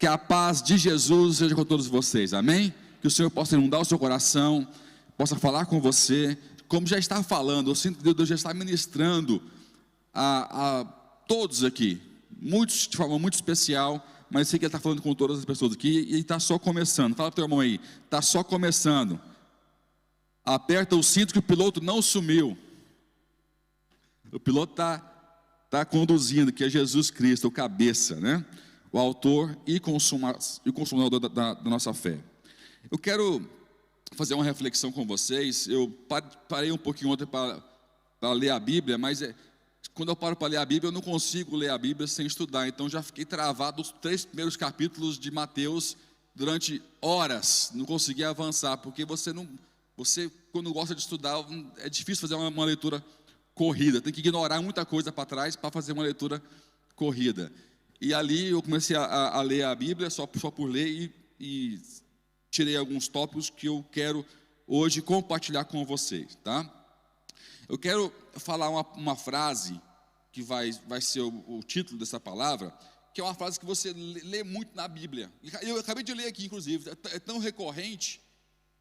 Que a paz de Jesus seja com todos vocês, amém? Que o Senhor possa inundar o seu coração, possa falar com você, como já está falando. Eu sinto que Deus já está ministrando a todos aqui, muitos de forma muito especial, mas sei que Ele está falando com todas as pessoas aqui, e Ele está só começando. Fala para o teu irmão aí, está só começando. Aperta o cinto que o piloto não sumiu. O piloto está conduzindo, que é Jesus Cristo, o cabeça, né? O autor e consumador da nossa fé. Eu quero fazer uma reflexão com vocês. Eu parei um pouquinho ontem para ler a Bíblia, mas quando eu paro para ler a Bíblia, eu não consigo ler a Bíblia sem estudar. Então já fiquei travado os 3 primeiros capítulos de Mateus durante horas, não consegui avançar, porque você quando gosta de estudar, é difícil fazer uma leitura corrida, tem que ignorar muita coisa para trás para fazer uma leitura corrida. E ali eu comecei a ler a Bíblia só por ler e tirei alguns tópicos que eu quero hoje compartilhar com vocês, tá? Eu quero falar uma frase que vai ser o título dessa palavra, que é uma frase que você lê muito na Bíblia. Eu acabei de ler aqui, inclusive, é tão recorrente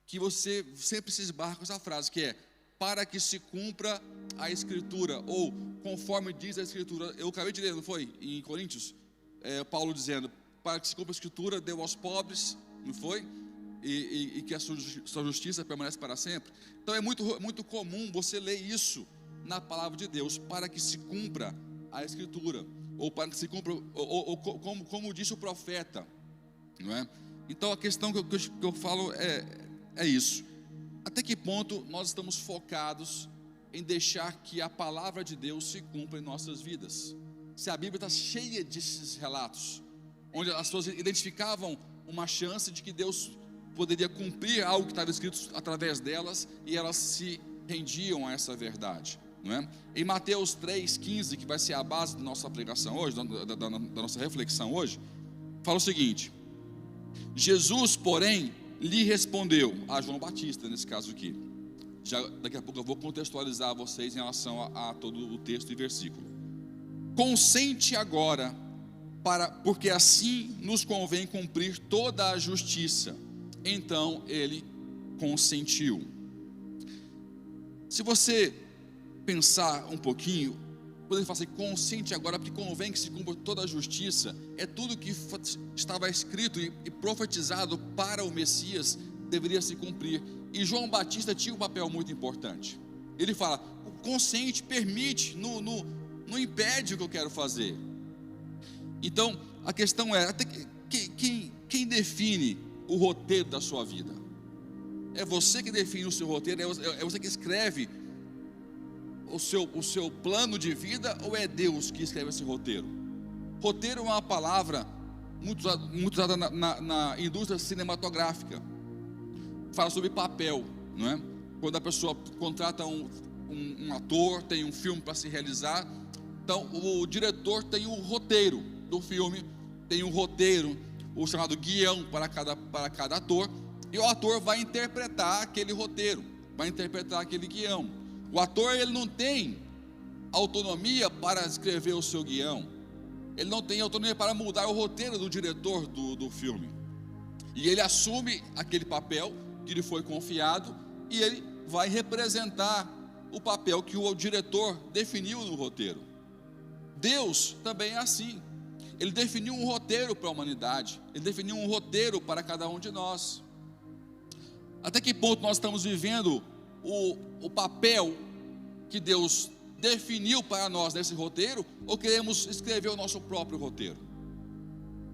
que você sempre se esbarra com essa frase, que é: para que se cumpra a Escritura, ou conforme diz a Escritura. Eu acabei de ler, não foi? Em Coríntios, Paulo dizendo: para que se cumpra a Escritura, deu aos pobres, não foi? E que a sua justiça permanece para sempre. Então é muito comum você ler isso na palavra de Deus: para que se cumpra a Escritura, ou para que se cumpra, ou como disse o profeta, não é? Então a questão que eu falo é isso: até que ponto nós estamos focados em deixar que a palavra de Deus se cumpra em nossas vidas? Se a Bíblia está cheia desses relatos, onde as pessoas identificavam uma chance de que Deus poderia cumprir algo que estava escrito através delas, e elas se rendiam a essa verdade, não é? Em Mateus 3,15, que vai ser a base da nossa pregação hoje, da nossa reflexão hoje, fala o seguinte: Jesus, porém, lhe respondeu, a João Batista nesse caso aqui. Daqui a pouco eu vou contextualizar vocês em relação a todo o texto e versículo. Consente agora, porque assim nos convém cumprir toda a justiça. Então ele consentiu. Se você pensar um pouquinho, quando ele fala assim: consente agora, porque convém que se cumpra toda a justiça, é tudo que estava escrito e profetizado para o Messias deveria se cumprir. E João Batista tinha um papel muito importante. Ele fala: consente, permite, não impede o que eu quero fazer. Então a questão é: até quem define o roteiro da sua vida? É você que define o seu roteiro? É você que escreve o seu plano de vida, ou é Deus que escreve esse roteiro? Roteiro é uma palavra muito usada na indústria cinematográfica. Fala sobre papel, não é? Quando a pessoa contrata um ator, tem um filme para se realizar, então o diretor tem o roteiro do filme, tem um roteiro, o chamado guião para cada ator, e o ator vai interpretar aquele roteiro, vai interpretar aquele guião. O ator, ele não tem autonomia para escrever o seu guião, ele não tem autonomia para mudar o roteiro do diretor do filme, e ele assume aquele papel que lhe foi confiado, e ele vai representar o papel que o diretor definiu no roteiro. Deus também é assim. Ele definiu um roteiro para a humanidade, ele definiu um roteiro para cada um de nós. Até que ponto nós estamos vivendo o papel que Deus definiu para nós nesse roteiro, ou queremos escrever o nosso próprio roteiro?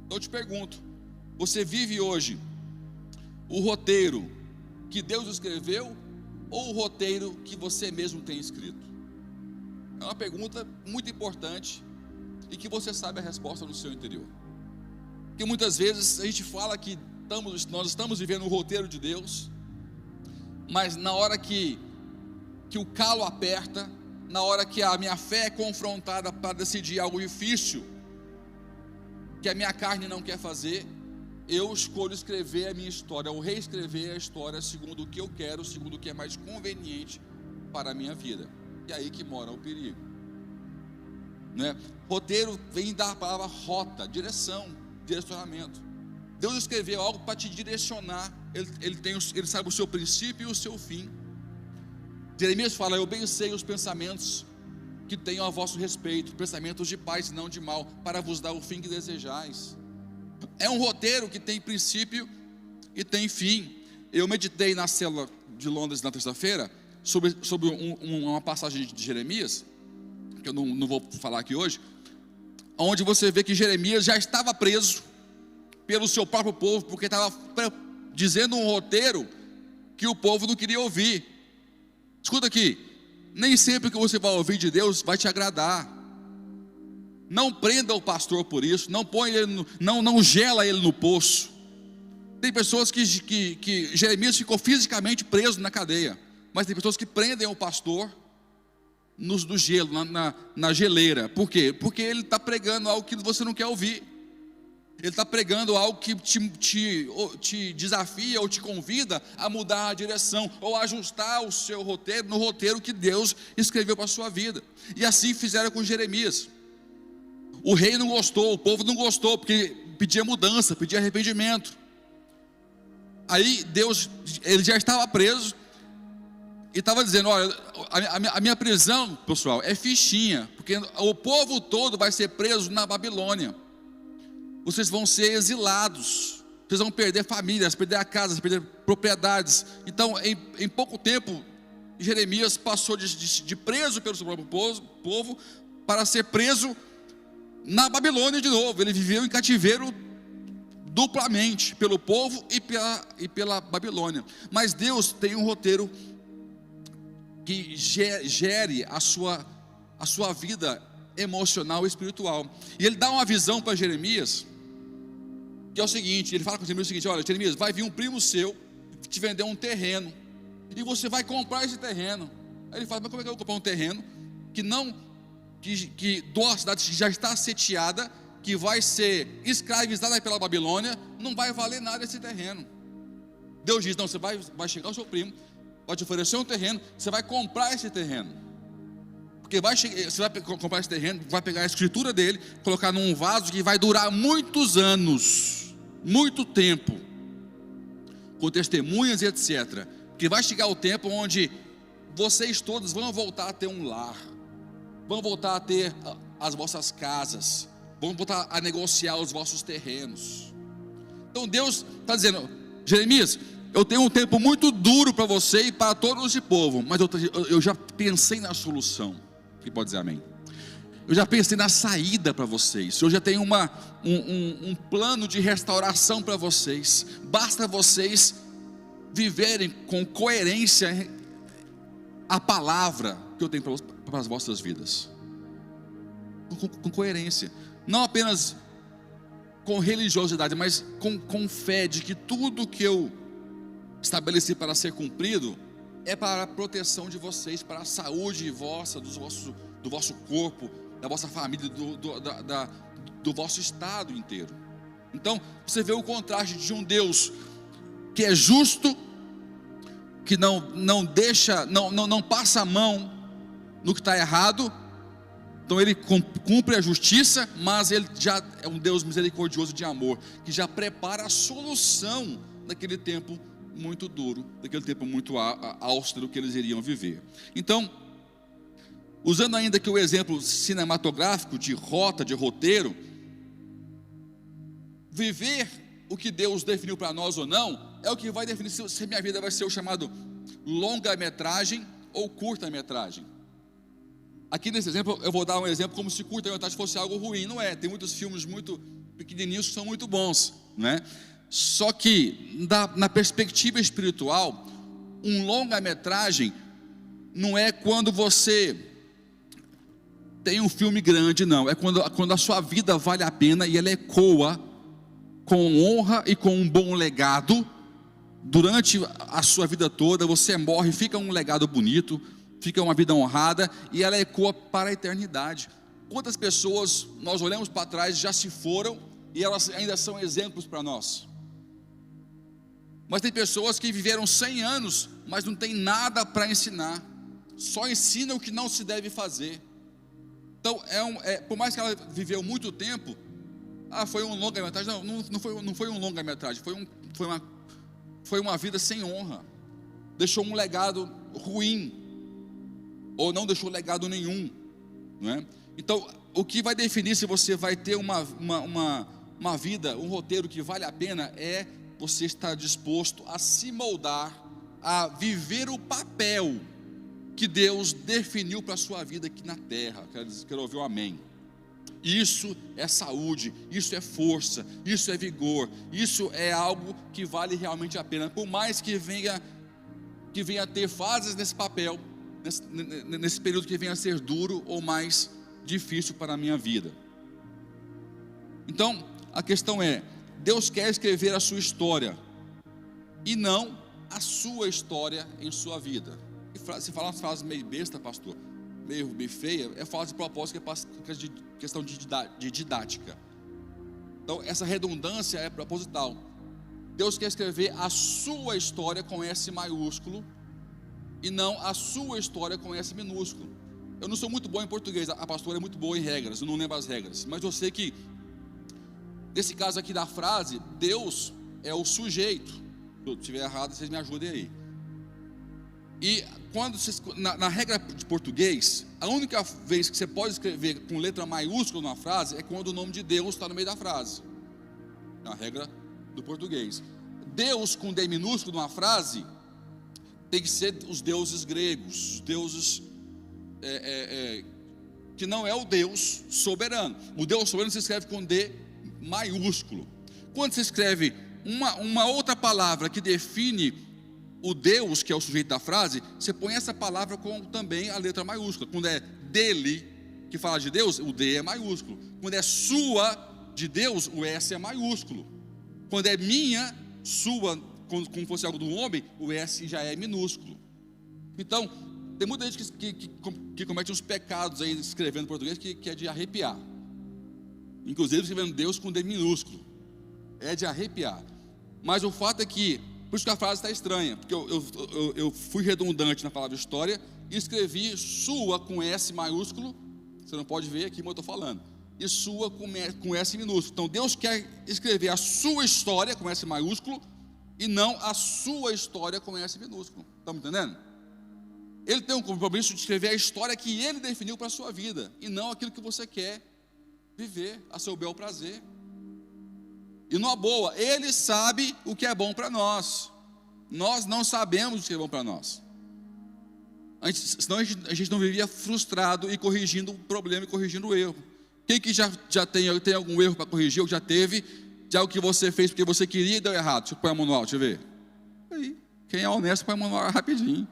Então eu te pergunto: você vive hoje o roteiro que Deus escreveu, ou o roteiro que você mesmo tem escrito? É uma pergunta muito importante, e que você sabe a resposta no seu interior. Porque muitas vezes a gente fala que nós estamos vivendo o roteiro de Deus, mas na hora que o calo aperta, na hora que a minha fé é confrontada para decidir algo difícil, que a minha carne não quer fazer, eu escolho escrever a minha história, ou reescrever a história segundo o que eu quero, segundo o que é mais conveniente para a minha vida. E é aí que mora o perigo, né? Roteiro vem da palavra rota, direção, direcionamento. Deus escreveu algo para te direcionar. Ele sabe o seu princípio e o seu fim. Jeremias fala: eu bem sei os pensamentos que tenho a vosso respeito, pensamentos de paz e não de mal, para vos dar o fim que desejais. É um roteiro que tem princípio e tem fim. Eu meditei na célula de Londres na terça-feira sobre uma passagem de Jeremias, que eu não vou falar aqui hoje, onde você vê que Jeremias já estava preso pelo seu próprio povo, porque estava dizendo um roteiro que o povo não queria ouvir. Escuta aqui, nem sempre o que você vai ouvir de Deus vai te agradar. Não prenda o pastor por isso, não põe ele não gela ele no poço. Tem pessoas que Jeremias ficou fisicamente preso na cadeia, mas tem pessoas que prendem o pastor no gelo, na geleira. Por quê? Porque ele está pregando algo que você não quer ouvir. Ele está pregando algo que te desafia ou te convida a mudar a direção, ou a ajustar o seu roteiro no roteiro que Deus escreveu para a sua vida. E assim fizeram com Jeremias. O rei não gostou, o povo não gostou, porque pedia mudança, pedia arrependimento. Aí ele já estava preso e estava dizendo: olha, a minha prisão, pessoal, é fichinha, porque o povo todo vai ser preso na Babilônia. Vocês vão ser exilados, vocês vão perder famílias, perder a casa, perder propriedades. Então, em pouco tempo, Jeremias passou de preso pelo seu próprio povo para ser preso na Babilônia de novo. Ele viveu em cativeiro duplamente, pelo povo e pela Babilônia. Mas Deus tem um roteiro que gere a sua vida emocional e espiritual. E ele dá uma visão para Jeremias, que é o seguinte: ele fala com Jeremias o seguinte: olha, Jeremias, vai vir um primo seu te vender um terreno, e você vai comprar esse terreno. Aí ele fala: mas como é que eu vou comprar um terreno que de uma cidade que já está sitiada, que vai ser escravizada pela Babilônia, não vai valer nada esse terreno? Deus diz: não, você vai chegar o seu primo, vai te oferecer um terreno, você vai comprar esse terreno, porque você vai comprar esse terreno, vai pegar a escritura dele, colocar num vaso que vai durar muitos anos, muito tempo, com testemunhas e etc. Que vai chegar o tempo onde vocês todos vão voltar a ter um lar, vão voltar a ter as vossas casas, vão voltar a negociar os vossos terrenos. Então Deus está dizendo: Jeremias, eu tenho um tempo muito duro para você e para todo esse povo, mas eu já pensei na solução. Quem pode dizer amém? Eu já pensei na saída para vocês. Eu já tenho um plano de restauração para vocês. Basta vocês viverem com coerência a palavra que eu tenho para as vossas vidas. Com coerência. Não apenas com religiosidade, mas com fé de que tudo que eu estabeleci para ser cumprido é para a proteção de vocês, para a saúde vossa, do vosso corpo, da vossa família, do vosso estado inteiro. Então você vê o contraste de um Deus que é justo, que não deixa, não passa a mão no que está errado. Então ele cumpre a justiça, mas ele já é um Deus misericordioso de amor, que já prepara a solução daquele tempo muito duro, daquele tempo muito austero que eles iriam viver. Então, usando ainda aqui o exemplo cinematográfico de rota, de roteiro, viver o que Deus definiu para nós ou não, é o que vai definir se minha vida vai ser o chamado longa-metragem ou curta-metragem. Aqui nesse exemplo, eu vou dar um exemplo como se curta-metragem fosse algo ruim. Não é, tem muitos filmes muito pequenininhos que são muito bons, né? Só que, na perspectiva espiritual, um longa-metragem não é quando você tem um filme grande, não. É quando a sua vida vale a pena e ela ecoa com honra e com um bom legado. Durante a sua vida toda, você morre, fica um legado bonito, fica uma vida honrada, e ela ecoa para a eternidade. Quantas pessoas nós olhamos para trás, já se foram, e elas ainda são exemplos para nós. Mas tem pessoas que viveram 100 anos, mas não tem nada para ensinar, só ensina o que não se deve fazer. Então, por mais que ela viveu muito tempo, foi um longa-metragem. Não foi um longa-metragem, foi uma vida sem honra. Deixou um legado ruim, ou não deixou legado nenhum, não é? Então, o que vai definir se você vai ter uma vida, um roteiro que vale a pena, é você estar disposto a se moldar, a viver o papel que Deus definiu para a sua vida aqui na terra. Quero ouvir um amém. Isso é saúde, isso é força, isso é vigor, isso é algo que vale realmente a pena. Por mais que venha ter fases nesse papel, nesse período que venha a ser duro ou mais difícil para a minha vida. Então, a questão é, Deus quer escrever a sua história, e não a sua história em sua vida. E se falar umas frases meio besta, pastor, meio feia, é falta de propósito, que é questão de didática. Então, essa redundância é proposital. Deus quer escrever a sua história com S maiúsculo, e não a sua história com S minúsculo. Eu não sou muito bom em português, a pastora é muito boa em regras, eu não lembro as regras, mas eu sei que, nesse caso aqui da frase, Deus é o sujeito. Se eu estiver errado, vocês me ajudem aí. E quando na regra de português, a única vez que você pode escrever com letra maiúscula numa frase é quando o nome de Deus está no meio da frase. Na regra do português. Deus com D minúsculo numa frase tem que ser os deuses gregos, os deuses que não é o Deus soberano. O Deus soberano se escreve com D maiúsculo. Quando se escreve uma outra palavra que define o Deus, que é o sujeito da frase, você põe essa palavra com também a letra maiúscula. Quando é dele, que fala de Deus, o D é maiúsculo. Quando é sua, de Deus, o S é maiúsculo. Quando é minha, sua, como fosse algo do homem, o S já é minúsculo. Então, tem muita gente que comete uns pecados aí escrevendo em português que é de arrepiar. Inclusive escrevendo Deus com D minúsculo. É de arrepiar. Mas o fato é que, por isso que a frase está estranha, porque eu fui redundante na palavra história e escrevi sua com S maiúsculo. Você não pode ver aqui, mas eu estou falando. E sua com S minúsculo. Então Deus quer escrever a sua história com S maiúsculo e não a sua história com S minúsculo. Estamos entendendo? Ele tem um compromisso de escrever a história que Ele definiu para a sua vida, e não aquilo que você quer viver a seu bel prazer. E numa boa, Ele sabe o que é bom para nós. Nós não sabemos o que é bom para nós. Senão a gente não vivia frustrado e corrigindo o problema e corrigindo o erro. Quem que já tem algum erro para corrigir, ou já teve, de algo que você fez porque você queria e deu errado? Deixa eu pôr a manual, deixa eu ver. Aí, quem é honesto põe a manual rapidinho.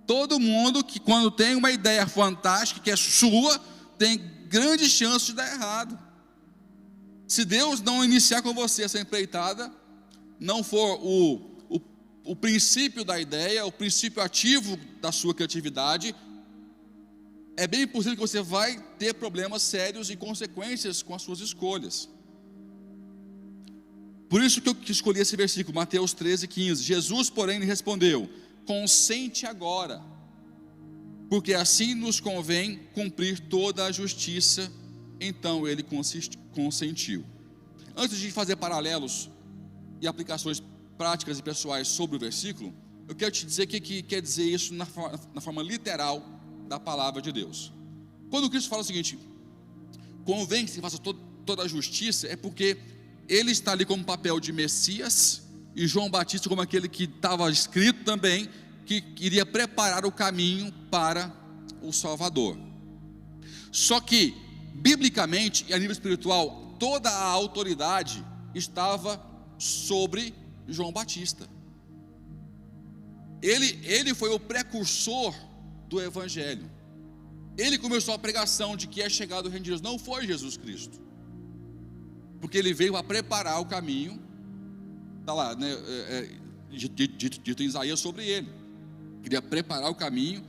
Todo mundo que, quando tem uma ideia fantástica, que é sua, tem grande chance de dar errado. Se Deus não iniciar com você essa empreitada, não for o princípio da ideia, o princípio ativo da sua criatividade, é bem possível que você vai ter problemas sérios e consequências com as suas escolhas. Por isso que eu escolhi esse versículo, Mateus 13:15. Jesus, porém, lhe respondeu: consente agora, porque assim nos convém cumprir toda a justiça. Então ele consentiu. Antes de fazer paralelos e aplicações práticas e pessoais sobre o versículo, eu quero te dizer o que quer dizer isso na forma literal da palavra de Deus. Quando Cristo fala o seguinte: convém que se faça toda a justiça, é porque Ele está ali como papel de Messias, e João Batista como aquele que estava escrito também, que iria preparar o caminho para o Salvador. Só que, biblicamente e a nível espiritual, toda a autoridade estava sobre João Batista. Ele foi o precursor do Evangelho. Ele começou a pregação de que é chegado o reino de Deus. Não foi Jesus Cristo, porque ele veio a preparar o caminho. Está lá, né, dito em Isaías sobre ele. Queria preparar o caminho,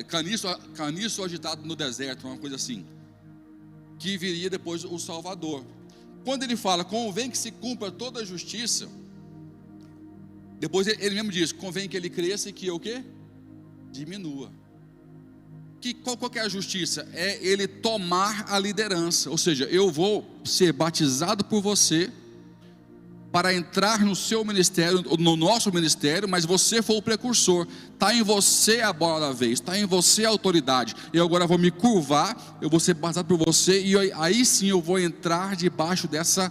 caniço agitado no deserto, uma coisa assim, que viria depois o Salvador. Quando ele fala, convém que se cumpra toda a justiça, depois ele mesmo diz, convém que ele cresça e que eu o quê? Diminua. Qual que é a justiça? É ele tomar a liderança, ou seja, eu vou ser batizado por você, para entrar no seu ministério, no nosso ministério, mas você foi o precursor, está em você a bola da vez, está em você a autoridade, eu agora vou me curvar, eu vou ser batizado por você, e aí sim eu vou entrar debaixo dessa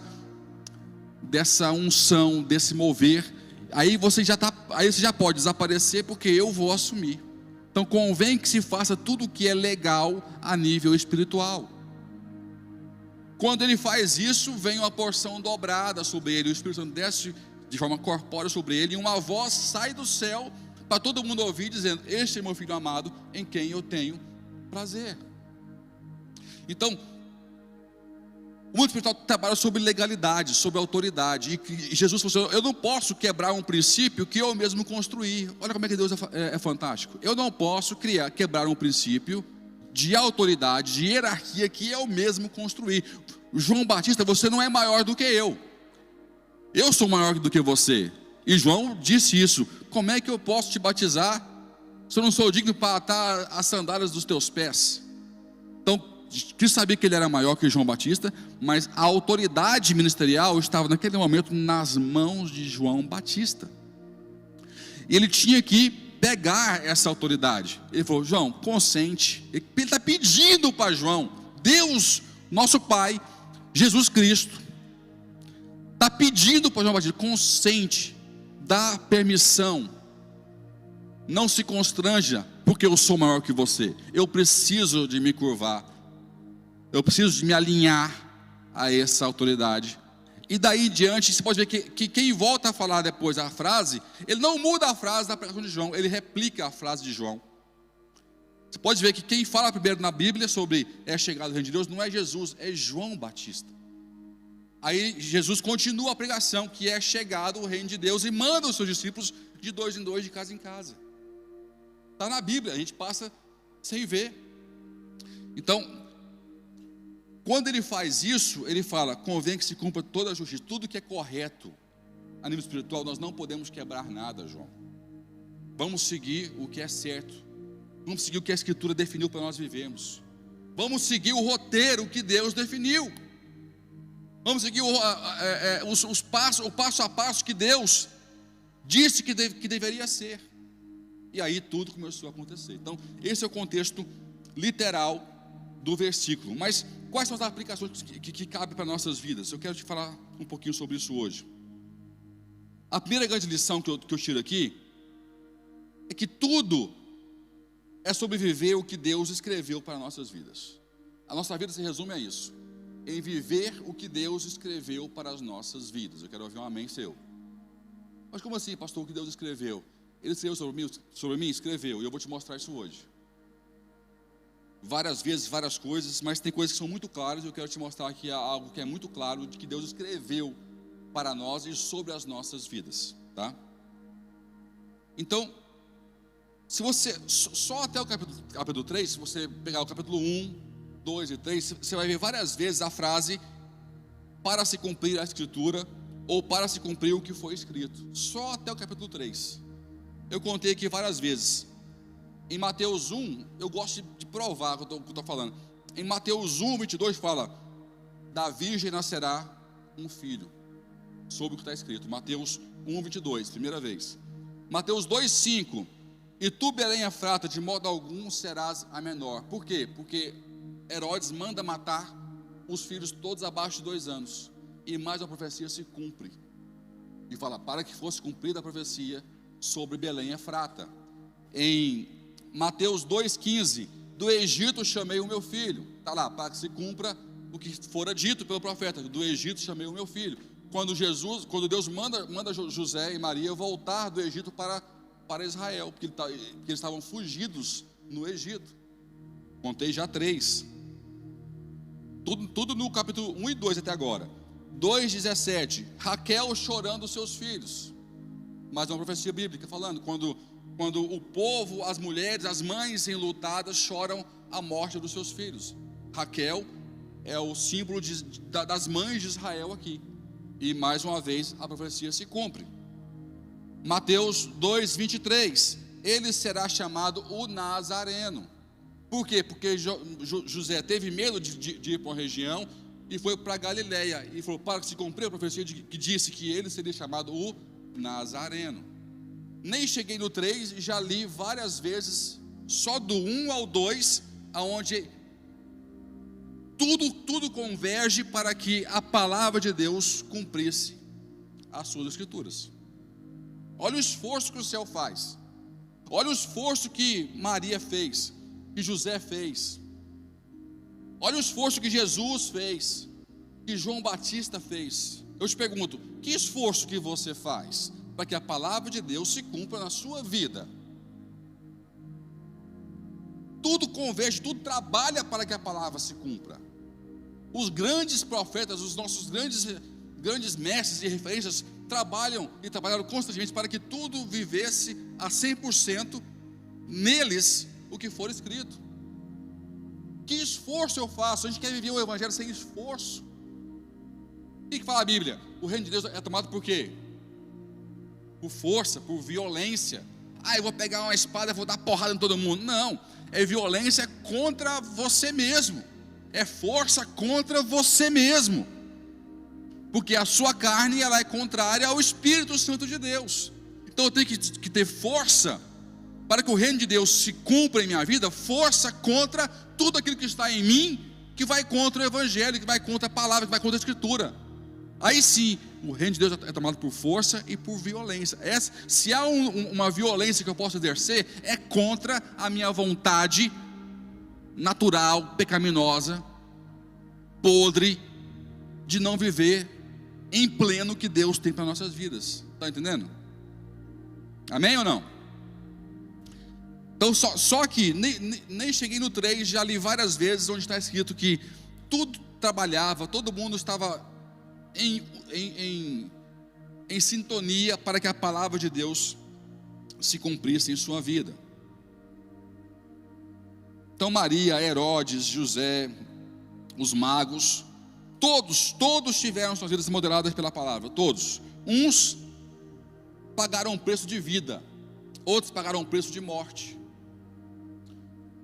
unção, desse mover, aí você já pode desaparecer, porque eu vou assumir. Então convém que se faça tudo o que é legal a nível espiritual. Quando ele faz isso, vem uma porção dobrada sobre ele, o Espírito Santo desce de forma corpórea sobre ele, e uma voz sai do céu, para todo mundo ouvir, dizendo: este é meu filho amado, em quem eu tenho prazer. Então, o mundo espiritual trabalha sobre legalidade, sobre autoridade, e Jesus falou assim: eu não posso quebrar um princípio que eu mesmo construí. Olha como é que Deus é fantástico. Eu não posso quebrar um princípio de autoridade, de hierarquia que eu mesmo construí. João Batista, você não é maior do que eu sou maior do que você. E João disse isso: como é que eu posso te batizar se eu não sou digno para atar as sandálias dos teus pés? Então, Cristo sabia que ele era maior que João Batista, mas a autoridade ministerial estava naquele momento nas mãos de João Batista, e ele tinha que pegar essa autoridade. Ele falou: João, consente. Ele está pedindo para João, Deus, nosso Pai, Jesus Cristo, está pedindo para João Batista: consente, dá permissão, não se constranja, porque eu sou maior que você, eu preciso de me curvar, eu preciso de me alinhar a essa autoridade. E daí em diante, você pode ver que quem volta a falar depois a frase, ele não muda a frase da pregação de João, ele replica a frase de João. Você pode ver que quem fala primeiro na Bíblia sobre é chegado o reino de Deus, não é Jesus, é João Batista. Aí Jesus continua a pregação, que é chegado o reino de Deus, e manda os seus discípulos de dois em dois, de casa em casa. Está na Bíblia, a gente passa sem ver. Então, quando ele faz isso, ele fala: convém que se cumpra toda a justiça, tudo que é correto a nível espiritual. Nós não podemos quebrar nada, João. Vamos seguir o que é certo, vamos seguir o que a Escritura definiu para nós vivermos, vamos seguir o roteiro que Deus definiu, vamos seguir o passo a passo que Deus disse que deveria ser. E aí tudo começou a acontecer. Então esse é o contexto literal do versículo. Mas quais são as aplicações que cabem para nossas vidas? Eu quero te falar um pouquinho sobre isso hoje. A primeira grande lição que eu tiro aqui é que tudo é sobre viver o que Deus escreveu para nossas vidas. A nossa vida se resume a isso, em viver o que Deus escreveu para as nossas vidas. Eu quero ouvir um amém seu. Mas como assim, pastor, o que Deus escreveu? Ele escreveu sobre mim? Escreveu, e eu vou te mostrar isso hoje. Várias vezes, várias coisas, mas tem coisas que são muito claras, e eu quero te mostrar aqui algo que é muito claro, de que Deus escreveu para nós e sobre as nossas vidas, tá? Então, se você, só até o capítulo 3, se você pegar o capítulo 1, 2 e 3, você vai ver várias vezes a frase: para se cumprir a Escritura, ou para se cumprir o que foi escrito. Só até o capítulo 3, eu contei aqui várias vezes. Em Mateus 1, eu gosto de provar o que eu estou falando. Em Mateus 1, 22 fala: da virgem nascerá um filho, sobre o que está escrito. Mateus 1, 22, primeira vez. Mateus 2, 5: e tu, Belém Efrata, de modo algum serás a menor. Por quê? Porque Herodes manda matar os filhos todos abaixo de 2 anos, e mais a profecia se cumpre, e fala: para que fosse cumprida a profecia sobre Belém Efrata. Em Mateus 2,15: do Egito chamei o meu filho. Está lá, para que se cumpra o que fora dito pelo profeta: do Egito chamei o meu filho. Quando Deus manda José e Maria voltar do Egito para Israel, porque eles estavam fugidos no Egito. Contei já 3. Tudo no capítulo 1 e 2 até agora. 2,17: Raquel chorando os seus filhos. Mais uma profecia bíblica falando, quando o povo, as mulheres, as mães enlutadas choram a morte dos seus filhos. Raquel é o símbolo das mães de Israel aqui. E mais uma vez a profecia se cumpre. Mateus 2,23: ele será chamado o Nazareno. Por quê? Porque José teve medo de ir para uma região e foi para Galiléia. E falou, para que se cumprir a profecia que disse que ele seria chamado o Nazareno. Nem cheguei no 3 e já li várias vezes, só do 1 ao 2, aonde tudo converge para que a palavra de Deus cumprisse as suas escrituras. Olha o esforço que o céu faz. Olha o esforço que Maria fez, que José fez. Olha o esforço que Jesus fez, que João Batista fez. Eu te pergunto, que esforço que você faz para que a palavra de Deus se cumpra na sua vida? Tudo converge, tudo trabalha para que a palavra se cumpra. Os grandes profetas, os nossos grandes mestres e referências trabalham e trabalharam constantemente para que tudo vivesse a 100% neles o que for escrito. Que esforço eu faço? A gente quer viver o evangelho sem esforço. O que fala a Bíblia? O reino de Deus é tomado por quê? Por força, por violência. Eu vou pegar uma espada e vou dar porrada em todo mundo. Não, é violência contra você mesmo. É força contra você mesmo. Porque a sua carne, ela é contrária ao Espírito Santo de Deus. Então eu tenho que ter força para que o reino de Deus se cumpra em minha vida. Força contra tudo aquilo que está em mim, que vai contra o evangelho, que vai contra a palavra, que vai contra a escritura. Aí sim, o reino de Deus é tomado por força e por violência. Se há uma violência que eu posso exercer, é contra a minha vontade natural, pecaminosa, podre, de não viver em pleno o que Deus tem para nossas vidas. Está entendendo? Amém ou não? Então só que nem cheguei no 3, já li várias vezes onde está escrito que tudo trabalhava, todo mundo estava em sintonia para que a palavra de Deus se cumprisse em sua vida. Então Maria, Herodes, José, os magos, todos tiveram suas vidas modeladas pela palavra, todos. Uns pagaram um preço de vida, outros pagaram um preço de morte.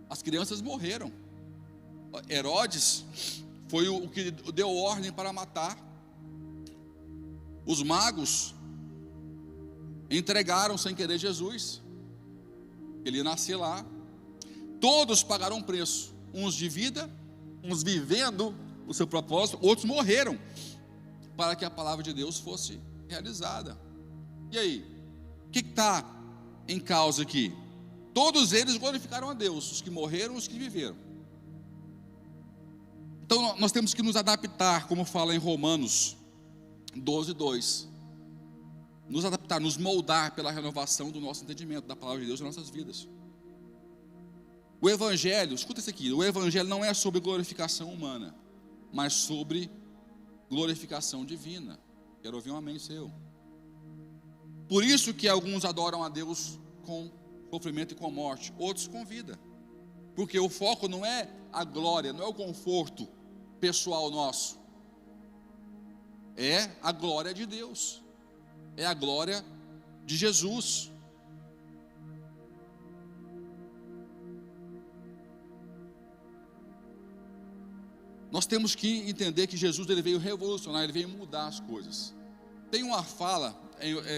As crianças morreram. Herodes foi o que deu ordem para matar. Os magos entregaram sem querer Jesus. Ele ia nascer lá. Todos pagaram um preço, uns de vida, uns vivendo o seu propósito, outros morreram para que a palavra de Deus fosse realizada. E aí, o que está em causa aqui? Todos eles glorificaram a Deus, os que morreram, os que viveram. Então nós temos que nos adaptar, como fala em Romanos 12:2. Nos adaptar, nos moldar pela renovação do nosso entendimento da palavra de Deus em nossas vidas. O evangelho, escuta isso aqui, o evangelho não é sobre glorificação humana, mas sobre glorificação divina. Quero ouvir um amém seu. Por isso que alguns adoram a Deus com sofrimento e com morte, outros com vida. Porque o foco não é a glória, não é o conforto pessoal nosso. É a glória de Deus. É a glória de Jesus. Nós temos que entender que Jesus ele veio revolucionar, ele veio mudar as coisas. Tem uma fala,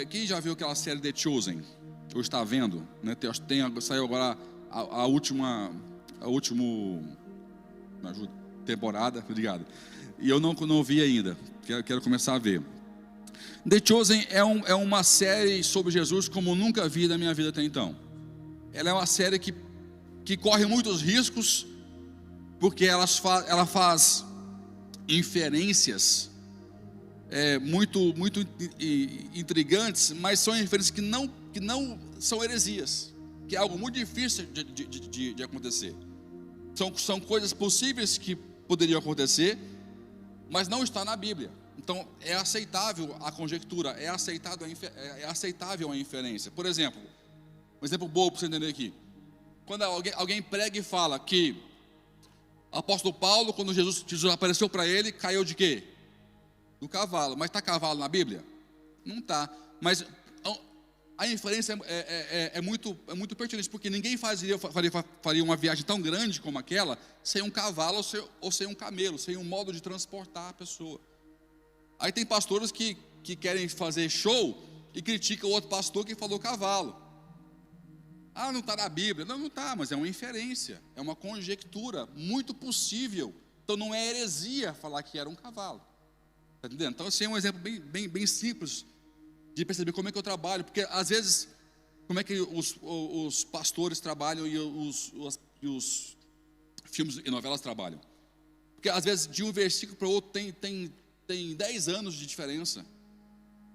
quem já viu aquela série The Chosen? Ou está vendo, né? Saiu agora a última me ajuda, temporada, obrigado. E eu não vi ainda, quero começar a ver. The Chosen é uma série sobre Jesus como nunca vi na minha vida até então. Ela é uma série que corre muitos riscos, porque ela faz inferências muito intrigantes, mas são inferências que não são heresias, que é algo muito difícil de acontecer. São coisas possíveis que poderiam acontecer, mas não está na Bíblia. Então é aceitável a conjectura, é aceitável a inferência. Por exemplo, um exemplo bobo para você entender aqui. Quando alguém prega e fala que o apóstolo Paulo, quando Jesus apareceu para ele, caiu de quê? Do cavalo. Mas está cavalo na Bíblia? Não está. Mas a inferência é muito pertinente, porque ninguém faria uma viagem tão grande como aquela sem um cavalo ou sem um camelo, sem um modo de transportar a pessoa. Aí tem pastores que querem fazer show e criticam o outro pastor que falou cavalo. Ah, não está na Bíblia. Não está, mas é uma inferência, é uma conjectura muito possível. Então não é heresia falar que era um cavalo. Está entendendo? Então esse é um exemplo bem simples de perceber como é que eu trabalho, porque às vezes, como é que os pastores trabalham e os filmes e novelas trabalham? Porque às vezes de um versículo para o outro tem 10 anos de diferença.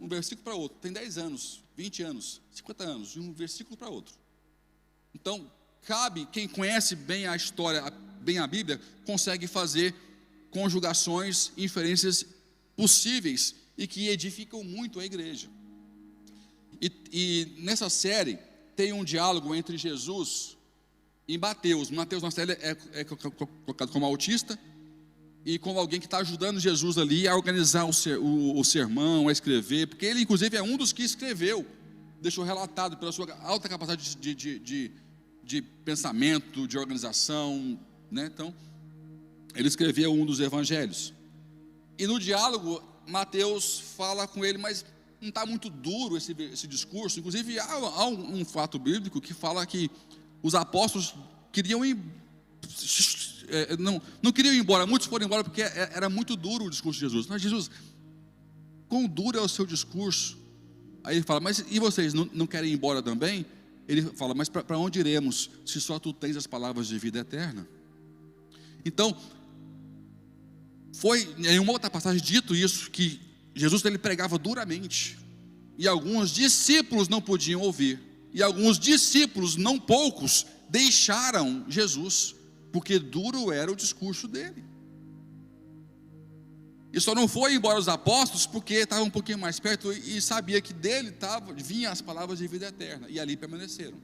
Um versículo para outro tem 10 anos, 20 anos, 50 anos, de um versículo para outro. Então, cabe, quem conhece bem a história, bem a Bíblia, consegue fazer conjugações, inferências possíveis e que edificam muito a igreja. E nessa série tem um diálogo entre Jesus e Mateus. Mateus na série é colocado como autista e como alguém que está ajudando Jesus ali a organizar o sermão, a escrever, porque ele inclusive é um dos que escreveu, deixou relatado pela sua alta capacidade de pensamento, de organização, né? Então, ele escreveu um dos evangelhos. E no diálogo, Mateus fala com ele, mas não está muito duro esse discurso. Inclusive, há um fato bíblico que fala que os apóstolos queriam ir, não queriam ir embora, muitos foram embora porque era muito duro o discurso de Jesus. Mas Jesus, quão duro é o seu discurso? Aí ele fala, mas e vocês não querem ir embora também? Ele fala, mas para onde iremos, se só tu tens as palavras de vida eterna? Então, foi em uma outra passagem dito isso, que Jesus ele pregava duramente, e alguns discípulos não podiam ouvir, e alguns discípulos, não poucos, deixaram Jesus, porque duro era o discurso dele. E só não foi embora os apóstolos porque estavam um pouquinho mais perto e sabia que dele vinham as palavras de vida eterna, e ali permaneceram.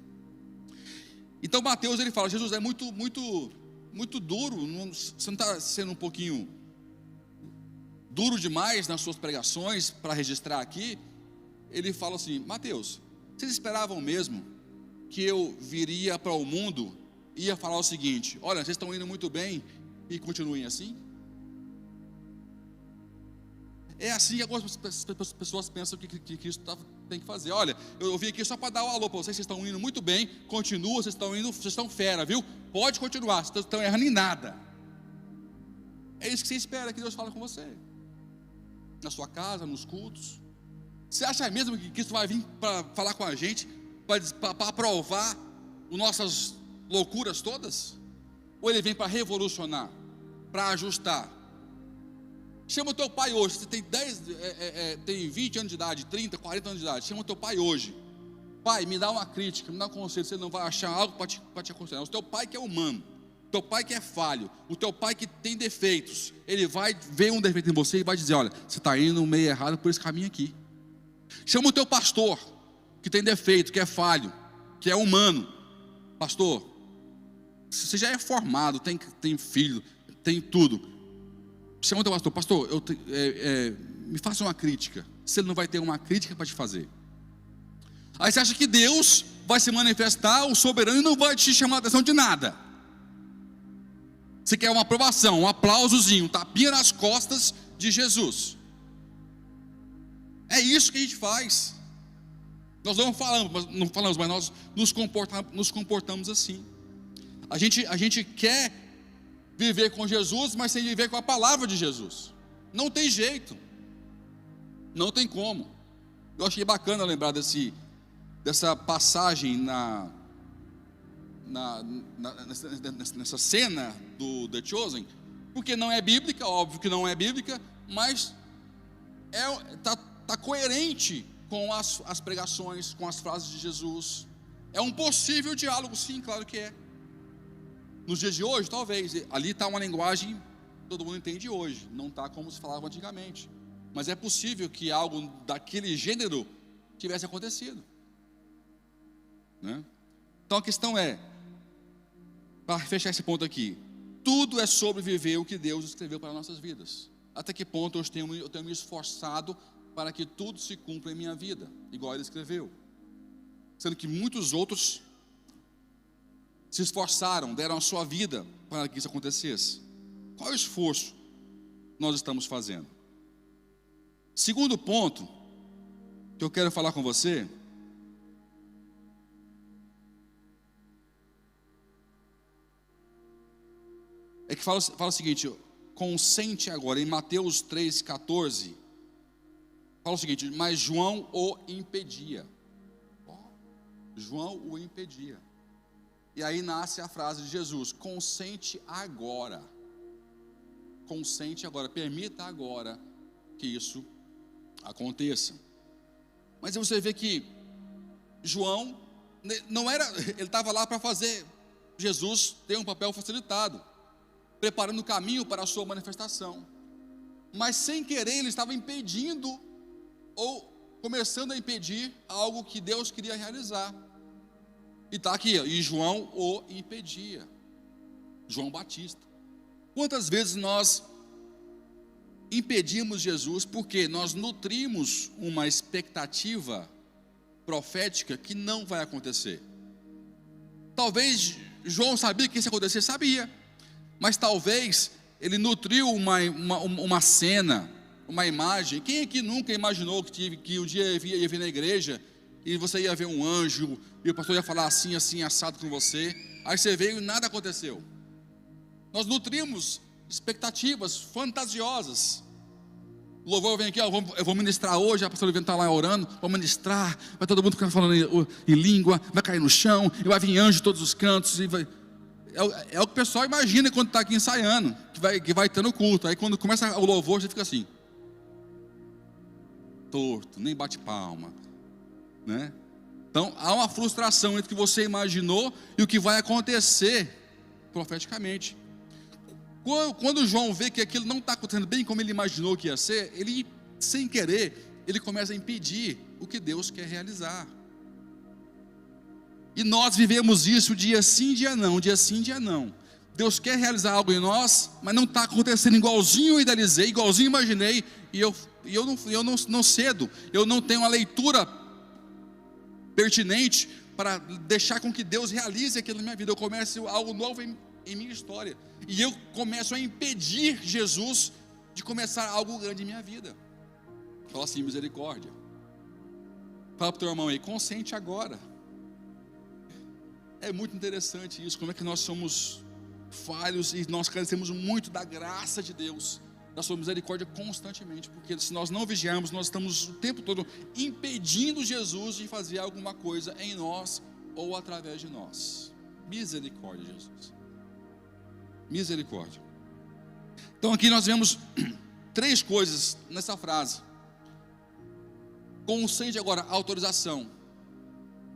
Então Mateus ele fala, Jesus, é muito duro, você não está sendo um pouquinho duro demais nas suas pregações para registrar aqui? Ele fala assim, Mateus, vocês esperavam mesmo que eu viria para o mundo e ia falar o seguinte, olha, vocês estão indo muito bem e continuem assim? É assim que algumas pessoas pensam que Cristo tem que fazer. Olha, eu vim aqui só para dar o alô para vocês estão indo muito bem, continua, vocês estão fera, viu? Pode continuar, vocês estão errando em nada. É isso que você espera que Deus fale com você, na sua casa, nos cultos. Você acha mesmo que Cristo vai vir para falar com a gente, para aprovar as nossas loucuras todas? Ou Ele vem para revolucionar, para ajustar? Chama o teu pai hoje, você tem 20 anos de idade, 30, 40 anos de idade, chama o teu pai hoje. Pai, me dá uma crítica, me dá um conselho, você não vai achar algo para te aconselhar. O teu pai que é humano, o teu pai que é falho, o teu pai que tem defeitos, ele vai ver um defeito em você e vai dizer, olha, você está indo meio errado por esse caminho aqui. Chama o teu pastor, que tem defeito, que é falho, que é humano. Pastor, você já é formado, tem filho, tem tudo. Chama o teu pastor, me faça uma crítica. Se ele não vai ter uma crítica para te fazer. Aí você acha que Deus vai se manifestar, o soberano, e não vai te chamar a atenção de nada. Você quer uma aprovação, um aplausozinho, um tapinha nas costas de Jesus. É isso que a gente faz. Nós não falamos, mas nós nos comportamos assim. A gente quer viver com Jesus, mas sem viver com a palavra de Jesus. Não tem jeito. Não tem como. Eu achei bacana lembrar dessa passagem nessa cena do The Chosen, porque não é bíblica, óbvio que não é bíblica, mas está coerente com as pregações, com as frases de Jesus. É um possível diálogo, sim, claro que é. Nos dias de hoje, talvez, ali está uma linguagem que todo mundo entende hoje, não está como se falava antigamente, mas é possível que algo daquele gênero tivesse acontecido, né? Então a questão é, para fechar esse ponto aqui, tudo é sobre viver o que Deus escreveu para nossas vidas. Até que ponto eu tenho me esforçado para que tudo se cumpra em minha vida, igual Ele escreveu. sendo que muitos outros se esforçaram, deram a sua vida para que isso acontecesse. Qual é o esforço que nós estamos fazendo? Segundo ponto que eu quero falar com você é que fala o seguinte: consente agora, em Mateus 3,14, fala o seguinte: mas João o impedia. João o impedia. E aí nasce a frase de Jesus: consente agora. Consente agora, permita agora que isso aconteça. Mas você vê que João não era, ele estava lá para fazer Jesus ter um papel facilitado, preparando o caminho para a sua manifestação. Mas sem querer ele estava impedindo, ou começando a impedir algo que Deus queria realizar. E está aqui, e João o impedia. João Batista. Quantas vezes nós impedimos Jesus porque nós nutrimos uma expectativa profética que não vai acontecer? Talvez João sabia que isso ia acontecer, sabia, mas talvez ele nutriu uma cena, uma imagem. Quem aqui nunca imaginou que um dia ia vir na igreja e você ia ver um anjo e o pastor ia falar assim, assim, assado com você? Aí você veio e nada aconteceu. Nós nutrimos expectativas fantasiosas. O louvor vem aqui, eu vou ministrar hoje, a pastora está lá orando, vou ministrar, vai todo mundo ficar falando em língua, vai cair no chão, e vai vir anjo de todos os cantos, e vai... É o que o pessoal imagina quando está aqui ensaiando, que vai ter no culto. Aí quando começa o louvor, você fica assim, torto, nem bate palma, né? Então há uma frustração entre o que você imaginou e o que vai acontecer profeticamente. Quando João vê que aquilo não está acontecendo bem como ele imaginou que ia ser, ele, sem querer, ele começa a impedir o que Deus quer realizar. E nós vivemos isso dia sim, dia não, dia sim, dia não. Deus quer realizar algo em nós, mas não está acontecendo igualzinho eu idealizei, igualzinho eu imaginei, e eu não cedo, eu não tenho uma leitura pertinente para deixar com que Deus realize aquilo na minha vida. Eu começo algo novo em minha história, e eu começo a impedir Jesus de começar algo grande em minha vida. Fala assim, misericórdia. Fala para o teu irmão aí, consente agora. É muito interessante isso, como é que nós somos falhos e nós carecemos muito da graça de Deus, da sua misericórdia constantemente, porque se nós não vigiarmos, nós estamos o tempo todo impedindo Jesus de fazer alguma coisa em nós ou através de nós. Misericórdia, Jesus. Misericórdia. Então aqui nós vemos 3 coisas nessa frase. Consente agora, autorização.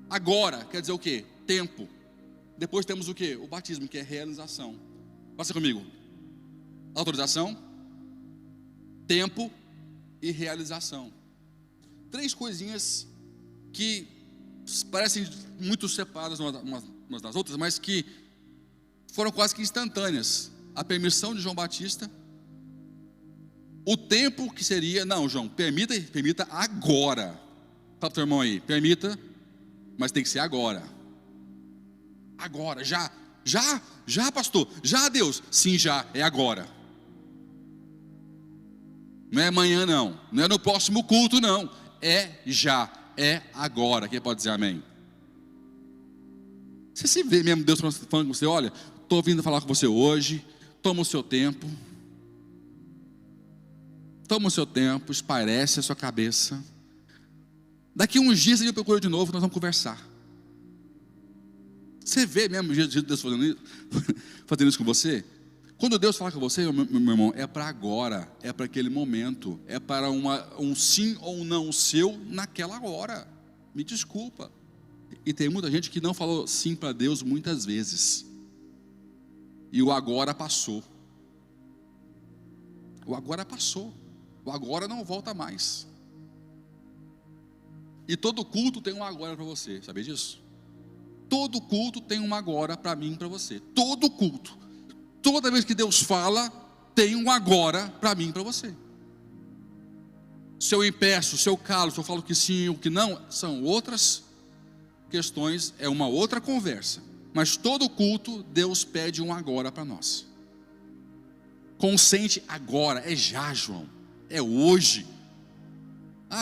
Agora, quer dizer o quê? Tempo. Depois temos o quê? O batismo, que é realização. Passa comigo. Autorização, tempo e realização. 3 coisinhas que parecem muito separadas umas das outras, mas que foram quase que instantâneas. A permissão de João Batista, o tempo que seria, não, João, permita agora. Fala para o teu irmão aí, permita, mas tem que ser agora. Agora, já pastor, já Deus, sim, já, é agora. Não é amanhã não é no próximo culto não, é já, é agora. Quem pode dizer amém? Você se vê mesmo Deus falando com você, olha, estou vindo falar com você hoje, toma o seu tempo, espairece a sua cabeça, daqui uns dias você me procura de novo, nós vamos conversar. Você vê mesmo Deus fazendo isso com você? Quando Deus fala com você, meu irmão, é para agora, é para aquele momento, é para um sim ou um não seu naquela hora. Me desculpa. E tem muita gente que não falou sim para Deus muitas vezes, e o agora passou. O agora passou, o agora não volta mais. E todo culto tem um agora para você, sabia disso? Todo culto tem um agora para mim e para você. Todo culto, toda vez que Deus fala, tem um agora para mim e para você. Se eu impeço, se eu calo, se eu falo que sim ou que não, são outras questões é uma outra conversa. Mas todo culto, Deus pede um agora para nós. Consente agora, é já, João, é hoje.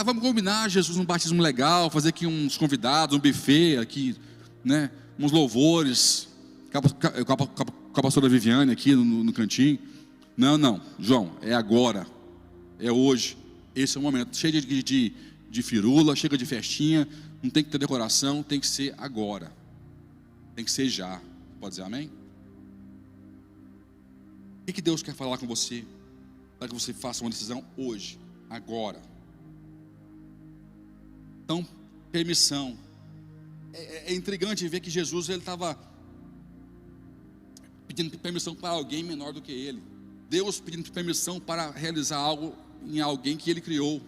Vamos combinar, Jesus, um batismo legal, fazer aqui uns convidados, um buffet aqui, né? Uns louvores, com a pastora Viviane aqui no cantinho. Não, João, é agora, é hoje. Esse é o momento. Chega de firula, chega de festinha, não tem que ter decoração, tem que ser agora. Tem que ser já. Pode dizer amém? O que Deus quer falar com você para que você faça uma decisão hoje, agora? Então, permissão. É intrigante ver que Jesus estava pedindo permissão para alguém menor do que ele. Deus pedindo permissão para realizar algo em alguém que ele criou.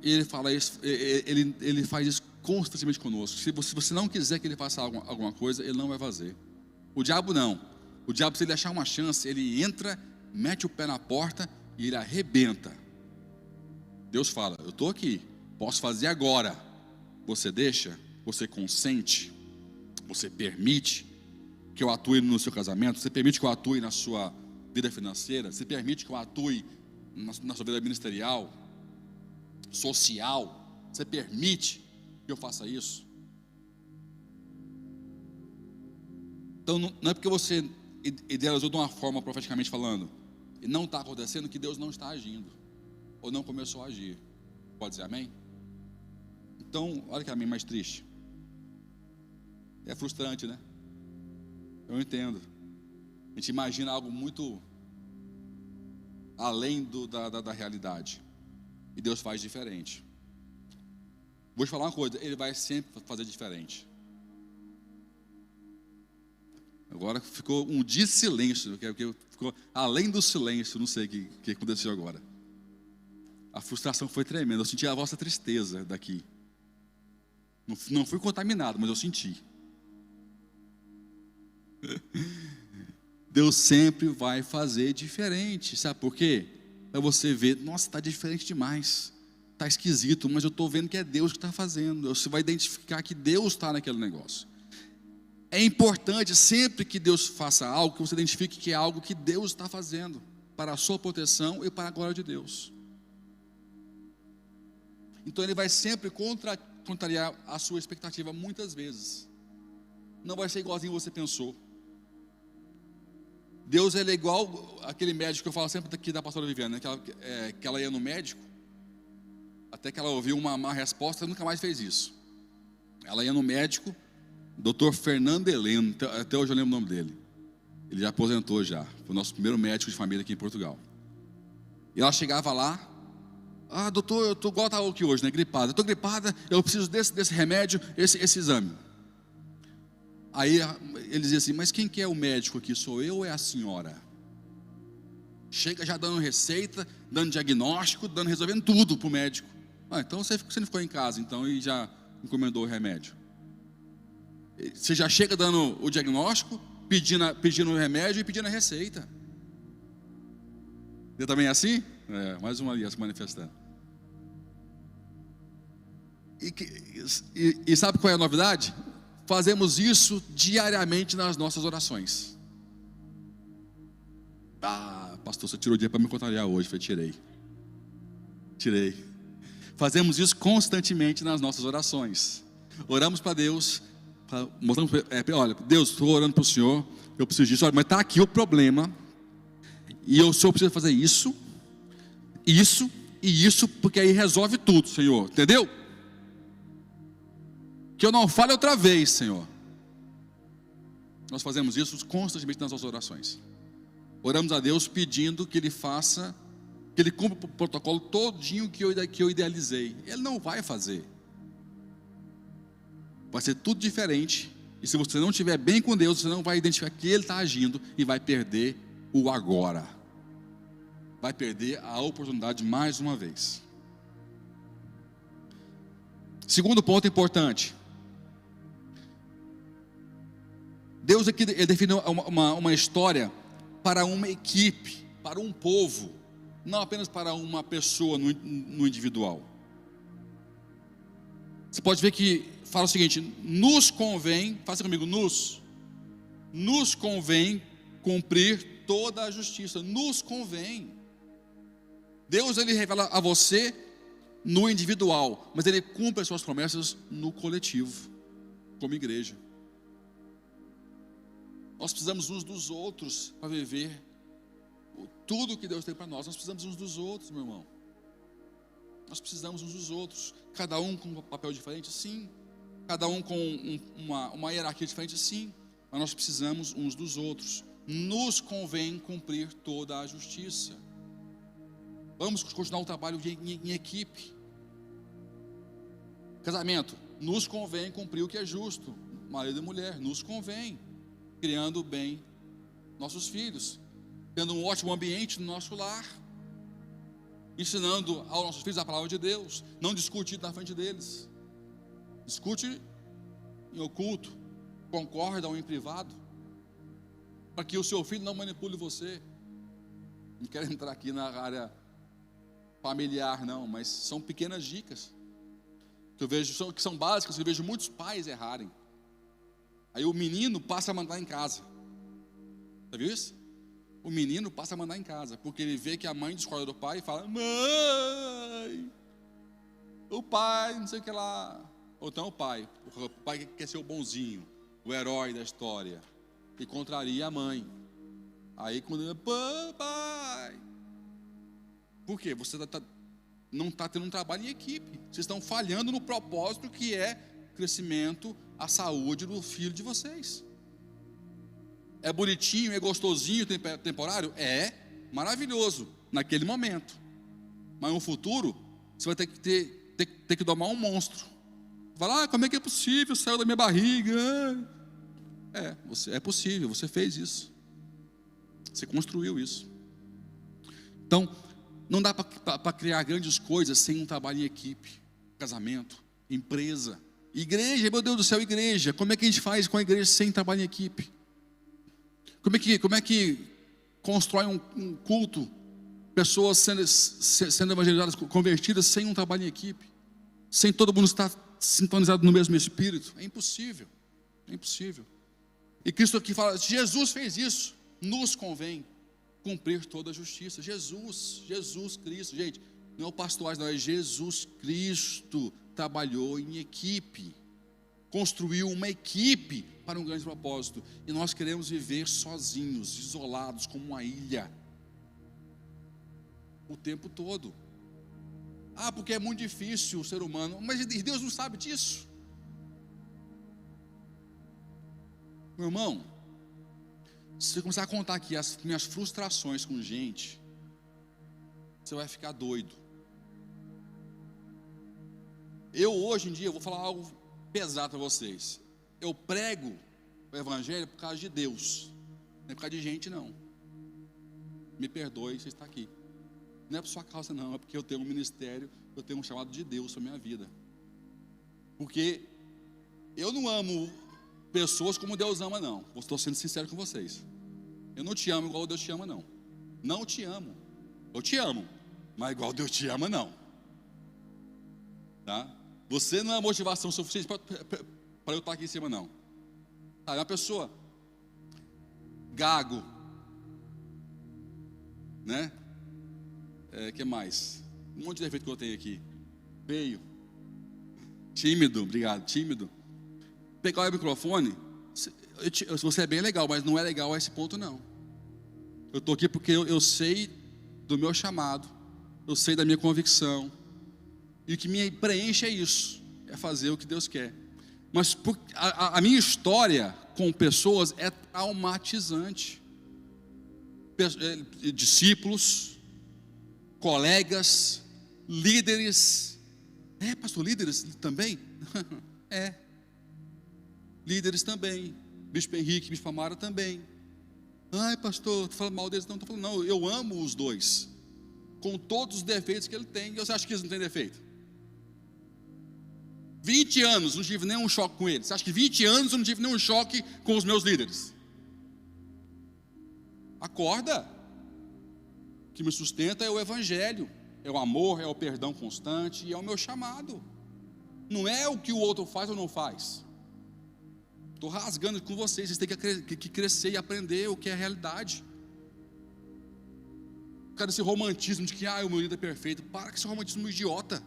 Ele fala isso, ele faz isso constantemente conosco. Se você não quiser que ele faça alguma coisa, ele não vai fazer. O diabo não. O diabo, se ele achar uma chance, ele entra, mete o pé na porta e ele arrebenta. Deus fala: eu estou aqui, posso fazer agora. Você deixa? Você consente? Você permite que eu atue no seu casamento? Você permite que eu atue na sua vida financeira? Você permite que eu atue na sua vida ministerial, social? Você permite que eu faça isso? Então não é porque você idealizou de uma forma profeticamente falando e não está acontecendo que Deus não está agindo ou não começou a agir. Pode dizer amém? Então, olha que a mim mais triste. É frustrante, né? Eu entendo. A gente imagina algo muito além da realidade. E Deus faz diferente. Vou te falar uma coisa: Ele vai sempre fazer diferente. Agora ficou um dia de silêncio, que ficou além do silêncio. Não sei o que aconteceu agora. A frustração foi tremenda. Eu senti a vossa tristeza daqui. Não fui contaminado, mas eu senti. Deus sempre vai fazer diferente. Sabe por quê? Para você ver: nossa, está diferente demais, está esquisito, mas eu estou vendo que é Deus que está fazendo. Você vai identificar que Deus está naquele negócio. É importante sempre que Deus faça algo, que você identifique que é algo que Deus está fazendo para a sua proteção e para a glória de Deus. Então Ele vai sempre contrariar a sua expectativa muitas vezes. Não vai ser igualzinho você pensou. Deus, ele é igual aquele médico que eu falo sempre aqui da pastora Viviane, né? Que ela ia no médico, até que ela ouviu uma má resposta e nunca mais fez isso. Ela ia no médico, Dr. Fernando Heleno, até hoje eu lembro o nome dele. Ele já aposentou já, foi o nosso primeiro médico de família aqui em Portugal. E ela chegava lá: doutor, eu estou igual está aqui hoje, né? Gripada. Eu estou gripada, eu preciso desse remédio, esse exame. Aí ele dizia assim: mas quem que é o médico aqui? Sou eu ou é a senhora? Chega já dando receita, dando diagnóstico, resolvendo tudo para o médico. Então você não ficou em casa então e já encomendou o remédio? Você já chega dando o diagnóstico, pedindo o remédio e pedindo a receita. Você também é assim? Mais uma ali se manifestando. E sabe qual é a novidade? Fazemos isso diariamente nas nossas orações. Pastor, você tirou o dia para me contrariar hoje. Falei: tirei. Fazemos isso constantemente nas nossas orações. Oramos para Deus, mostramos olha, Deus, estou orando para o Senhor, eu preciso disso. Olha, mas está aqui o problema, e o Senhor precisa fazer isso, isso e isso, porque aí resolve tudo, Senhor, entendeu? Que eu não fale outra vez, Senhor. Nós fazemos isso constantemente nas nossas orações. Oramos a Deus pedindo que Ele faça, que Ele cumpra o protocolo todinho que eu idealizei. Ele não vai fazer. Vai ser tudo diferente. E se você não estiver bem com Deus, você não vai identificar que Ele está agindo e vai perder o agora. Vai perder a oportunidade mais uma vez. Segundo ponto importante. Deus aqui definiu uma história para uma equipe, para um povo, não apenas para uma pessoa no individual. Você pode ver que fala o seguinte: nos convém, faça comigo, nos convém cumprir toda a justiça. Nos convém. Deus, ele revela a você no individual, mas ele cumpre as suas promessas no coletivo, como igreja. Nós precisamos uns dos outros para viver tudo que Deus tem para nós. Nós precisamos uns dos outros, meu irmão. Nós precisamos uns dos outros. Cada um com um papel diferente, sim. Cada um com uma hierarquia diferente, sim. Mas nós precisamos uns dos outros. Nos convém cumprir toda a justiça. Vamos continuar o trabalho em equipe. Casamento, nos convém cumprir o que é justo. Marido e mulher, nos convém. Criando bem nossos filhos, tendo um ótimo ambiente no nosso lar, ensinando aos nossos filhos a palavra de Deus, não discutir na frente deles, discute em oculto, concorda ou em privado, para que o seu filho não manipule você. Não quero entrar aqui na área familiar não, mas são pequenas dicas que eu vejo, que são básicas, que eu vejo muitos pais errarem. Aí o menino passa a mandar em casa. Já viu isso? O menino passa a mandar em casa, porque ele vê que a mãe discorda do pai e fala: mãe, o pai, não sei o que lá. Ou então o pai quer ser o bonzinho, o herói da história, e contraria a mãe. Aí quando ele, pai, por quê? Você não está tendo um trabalho em equipe. Vocês estão falhando no propósito que é crescimento, a saúde do filho de vocês. É bonitinho, é gostosinho, temporário? É maravilhoso naquele momento. Mas no futuro, você vai ter que domar um monstro. Vai como é que é possível? Saiu da minha barriga. É possível, você fez isso. Você construiu isso. Então, não dá para criar grandes coisas sem um trabalho em equipe. Casamento, empresa, igreja, meu Deus do céu, igreja. Como é que a gente faz com a igreja sem trabalho em equipe? Como é que constrói um culto, pessoas sendo evangelizadas, convertidas, sem um trabalho em equipe, sem todo mundo estar sintonizado no mesmo espírito? É impossível, é impossível. E Cristo aqui fala: Jesus fez isso, nos convém cumprir toda a justiça. Jesus Cristo, gente, não é o pastor, não, é Jesus Cristo. Trabalhou em equipe, construiu uma equipe para um grande propósito, e nós queremos viver sozinhos, isolados, como uma ilha, o tempo todo. Porque é muito difícil o ser humano, mas Deus não sabe disso, meu irmão. Se você começar a contar aqui as minhas frustrações com gente, você vai ficar doido. Eu hoje em dia vou falar algo pesado para vocês. Eu prego o evangelho por causa de Deus, não é por causa de gente não. Me perdoe, você está aqui. Não é por sua causa não, é porque eu tenho um ministério, eu tenho um chamado de Deus para minha vida. Porque eu não amo pessoas como Deus ama não. Estou sendo sincero com vocês. Eu não te amo igual Deus te ama não. Não te amo. Eu te amo, mas igual Deus te ama não. Tá? Você não é motivação suficiente para eu estar aqui em cima não. É uma pessoa gago, né? Que mais? Um monte de defeito que eu tenho aqui. Feio, tímido, obrigado, tímido. Pegar o microfone, você é bem legal, mas não é legal a esse ponto não. Eu estou aqui porque eu sei do meu chamado, eu sei da minha convicção, e o que me preenche é isso, é fazer o que Deus quer. Mas a minha história com pessoas é traumatizante. Discípulos, colegas, líderes. Pastor, líderes também? Líderes também. Bispo Henrique, Bispo Amara também. Pastor, estou falando mal deles? Não, estou falando não, eu amo os dois, com todos os defeitos que ele tem. Você acha que eles não têm defeito? 20 anos não tive nenhum choque com eles. Você acha que 20 anos eu não tive nenhum choque com os meus líderes? Acorda. O que me sustenta é o evangelho, é o amor, é o perdão constante, e é o meu chamado. Não é o que o outro faz ou não faz. Estou rasgando com vocês. Vocês têm que crescer e aprender o que é a realidade. Cara, esse romantismo de que o meu líder é perfeito. Para com esse romantismo idiota.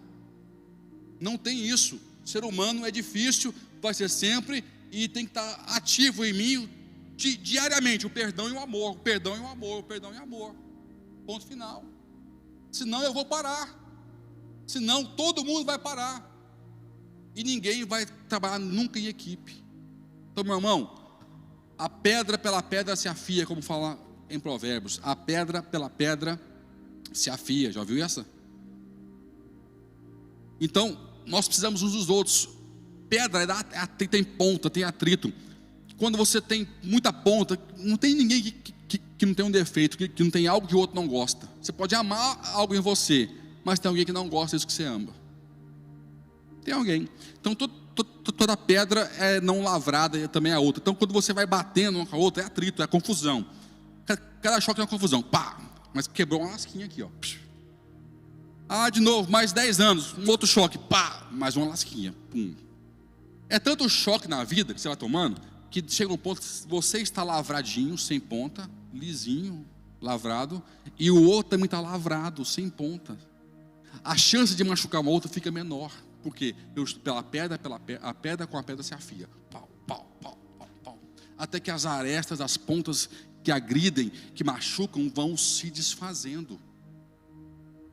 Não tem isso. Ser humano é difícil, vai ser sempre, e tem que estar ativo em mim diariamente, o perdão e o amor, o perdão e o amor, o perdão e o amor. Ponto final. Senão eu vou parar. Senão todo mundo vai parar. E ninguém vai trabalhar nunca em equipe. Então, meu irmão, a pedra pela pedra se afia, como fala em Provérbios. A pedra pela pedra se afia. Já ouviu essa? Então, nós precisamos uns dos outros. Pedra tem ponta, tem atrito. Quando você tem muita ponta, não tem ninguém que não tem um defeito, que não tem algo que o outro não gosta. Você pode amar algo em você, mas tem alguém que não gosta disso que você ama. Tem alguém. Então toda pedra é não lavrada e também é outra. Então quando você vai batendo uma com a outra, é atrito, é confusão. Cada choque é uma confusão. Pá! Mas quebrou uma lasquinha aqui, ó. De novo, mais 10 anos, um outro choque. Pá! Mais uma lasquinha. Pum. É tanto choque na vida que você vai tomando, que chega um ponto que você está lavradinho, sem ponta, lisinho, lavrado, e o outro também está lavrado, sem ponta. A chance de machucar uma outra fica menor, porque a pedra com a pedra se afia. Pau, pau, pau, pau, pau. Até que as arestas, as pontas que agridem, que machucam, vão se desfazendo.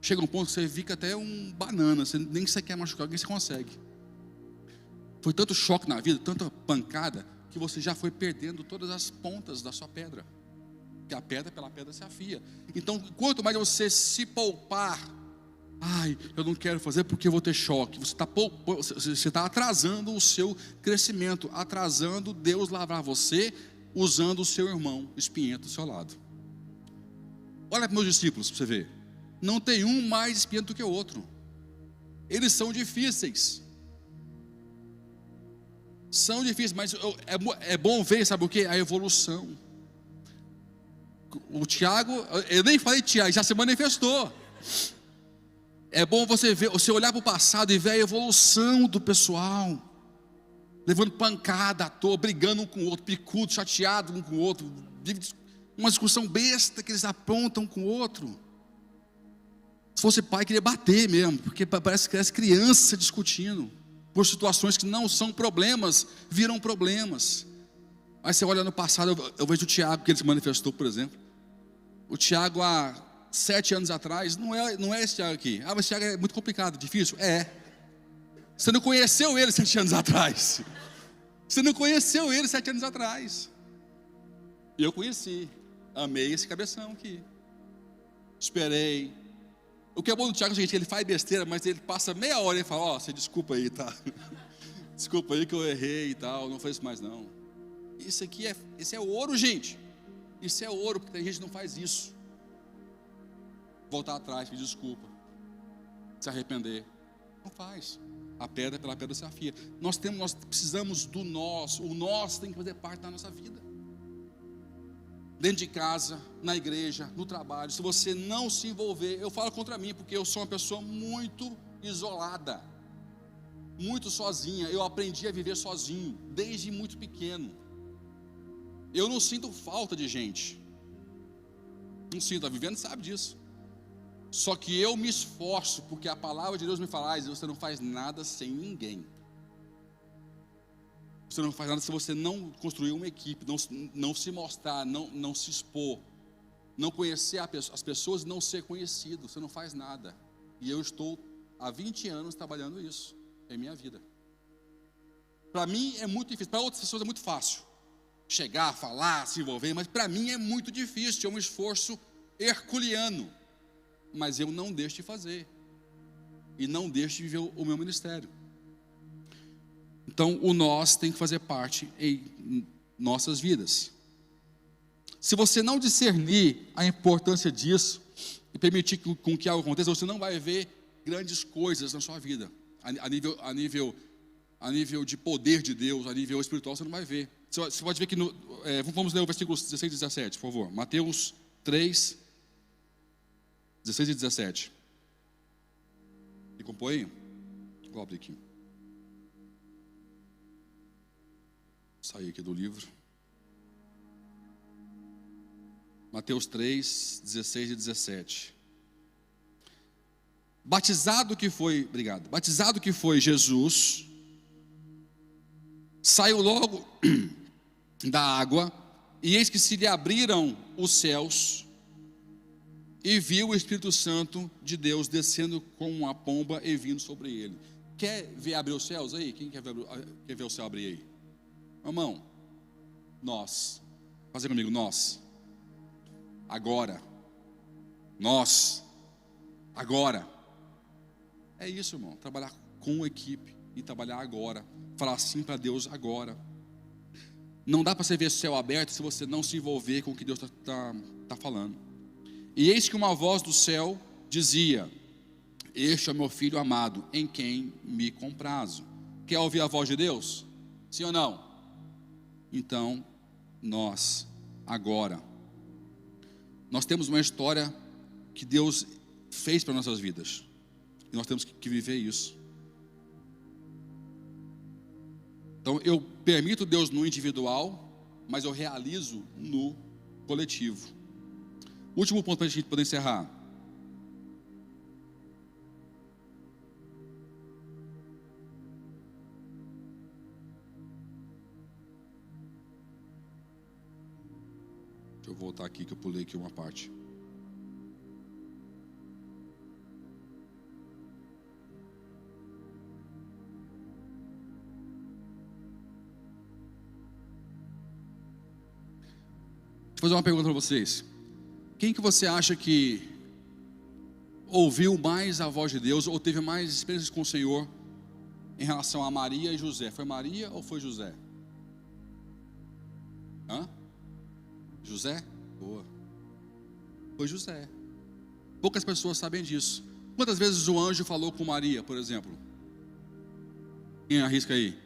Chega um ponto que você fica até um banana, nem você quer machucar, alguém você consegue. Foi tanto choque na vida, tanta pancada, que você já foi perdendo todas as pontas da sua pedra. Que a pedra pela pedra se afia. Então, quanto mais você se poupar, eu não quero fazer porque eu vou ter choque. Você está atrasando o seu crescimento, atrasando Deus lavrar você, usando o seu irmão espinhento do seu lado. Olha para meus discípulos para você ver. Não tem um mais espinhento do que o outro. Eles são difíceis. São difíceis, mas é bom ver, sabe o que? A evolução. O Tiago, eu nem falei Tiago, já se manifestou. É bom você olhar para o passado e ver a evolução do pessoal, levando pancada à toa, brigando um com o outro, picudo, chateado um com o outro, uma discussão besta que eles apontam um com o outro. Se fosse pai, queria bater mesmo, porque parece que é criança discutindo por situações que não são problemas, viram problemas. Aí você olha no passado, eu vejo o Tiago, que ele se manifestou, por exemplo. O Tiago, há 7 anos atrás, não é esse Tiago aqui. Mas esse Tiago é muito complicado, difícil? É. Você não conheceu ele 7 anos atrás. Você não conheceu ele 7 anos atrás. E eu conheci, amei esse cabeção aqui. Esperei. O que é bom do Tiago é o seguinte, ele faz besteira, mas ele passa meia hora e fala, você desculpa aí, tá? Desculpa aí que eu errei e tal, não faz isso mais não. Esse é ouro, gente. Isso é ouro, porque tem gente que não faz isso. Voltar atrás, pedir desculpa, se arrepender. Não faz. A pedra pela pedra se afia. Nós precisamos do nós. O nós tem que fazer parte da nossa vida. Dentro de casa, na igreja, no trabalho. Se você não se envolver, eu falo contra mim, porque eu sou uma pessoa muito isolada, muito sozinha. Eu aprendi a viver sozinho, desde muito pequeno. Eu não sinto falta de gente. Não sinto, está vivendo, sabe disso. Só que eu me esforço, porque a palavra de Deus me fala, você não faz nada sem ninguém. Você não faz nada se você não construir uma equipe, não se mostrar, não se expor, não conhecer as pessoas e não ser conhecido. Você não faz nada. E eu estou há 20 anos trabalhando isso em minha vida. Para mim é muito difícil, para outras pessoas é muito fácil. Chegar, falar, se envolver, mas para mim é muito difícil, é um esforço herculeano. Mas eu não deixo de fazer. E não deixo de viver o meu ministério. Então, o nós tem que fazer parte em nossas vidas. Se você não discernir a importância disso e permitir com que algo aconteça, você não vai ver grandes coisas na sua vida. A nível de poder de Deus, a nível espiritual, você não vai ver. Você pode ver que, vamos ler o versículo 16 e 17, por favor. Mateus 3, 16 e 17. E compõe aí? Vou abrir aqui. Sair aqui do livro. Mateus 3, 16 e 17. Batizado que foi Jesus, saiu logo da água, e eis que se lhe abriram os céus, e viu o Espírito Santo de Deus descendo como uma pomba e vindo sobre ele. Quer ver abrir os céus aí? Quem quer ver o céu abrir aí? Irmão, nós, fazer comigo, nós, agora, nós, agora, é isso, irmão, trabalhar com equipe e trabalhar agora, falar sim para Deus agora. Não dá para você ver o céu aberto se você não se envolver com o que Deus está falando. E eis que uma voz do céu dizia: este é o meu filho amado, em quem me comprazo. Quer ouvir a voz de Deus? Sim ou não? Então, nós, agora, nós temos uma história que Deus fez para nossas vidas, e nós temos que viver isso. Então eu permito Deus no individual, mas eu realizo no coletivo. Último ponto para a gente poder encerrar. Deixa eu voltar aqui que eu pulei aqui uma parte. Vou fazer uma pergunta para vocês. Quem que você acha que ouviu mais a voz de Deus, ou teve mais experiências com o Senhor em relação a Maria e José? Foi Maria ou foi José? José? Boa. Foi José. Poucas pessoas sabem disso. Quantas vezes o anjo falou com Maria, por exemplo? Quem arrisca aí?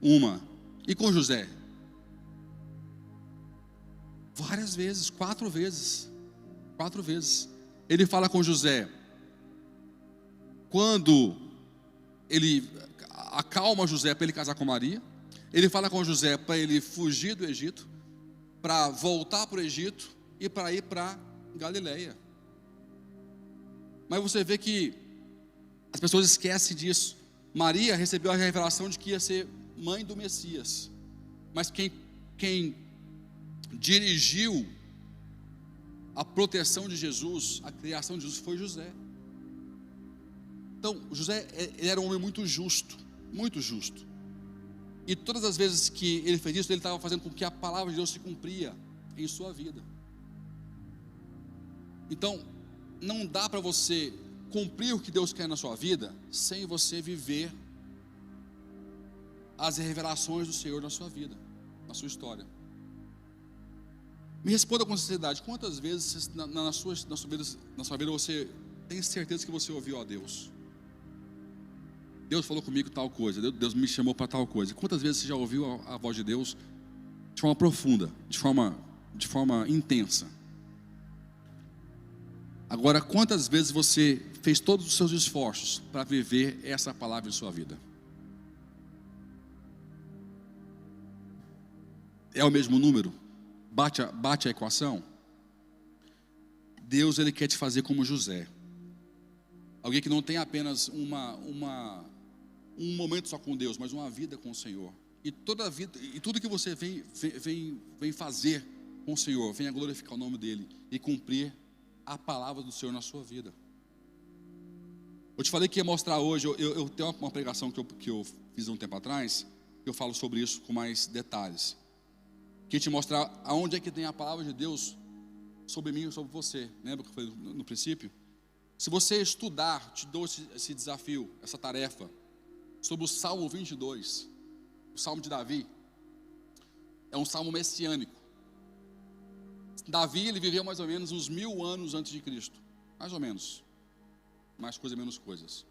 Uma. E com José? Várias vezes, 4 vezes. 4 vezes. Ele fala com José quando ele acalma José para ele casar com Maria. Ele fala com José para ele fugir do Egito, para voltar para o Egito e para ir para Galileia. Mas você vê que as pessoas esquecem disso. Maria recebeu a revelação de que ia ser mãe do Messias, mas quem dirigiu a proteção de Jesus, a criação de Jesus, foi José. Então José, ele era um homem muito justo, muito justo. E todas as vezes que ele fez isso, ele estava fazendo com que a palavra de Deus se cumpria em sua vida. Então não dá para você cumprir o que Deus quer na sua vida sem você viver as revelações do Senhor na sua vida, na sua história. Me responda com sinceridade: quantas vezes na sua vida você tem certeza que você ouviu a Deus? Deus falou comigo tal coisa, Deus me chamou para tal coisa. Quantas vezes você já ouviu a voz de Deus de forma profunda, de forma intensa? Agora, quantas vezes você fez todos os seus esforços para viver essa palavra em sua vida? É o mesmo número? Bate a equação? Deus, ele quer te fazer como José, alguém que não tem apenas um momento só com Deus, mas uma vida com o Senhor. E toda a vida, e tudo que você vem fazer com o Senhor, venha glorificar o nome dele e cumprir a palavra do Senhor na sua vida. Eu te falei que ia mostrar hoje. Eu tenho uma pregação que eu fiz um tempo atrás, que eu falo sobre isso com mais detalhes. Que te mostrar aonde é que tem a palavra de Deus sobre mim e sobre você. Lembra que eu falei no princípio? Se você estudar, te dou esse desafio, essa tarefa, sobre o Salmo 22, o Salmo de Davi. É um salmo messiânico. Davi, ele viveu mais ou menos uns 1000 anos antes de Cristo, mais ou menos, mais coisa menos coisas.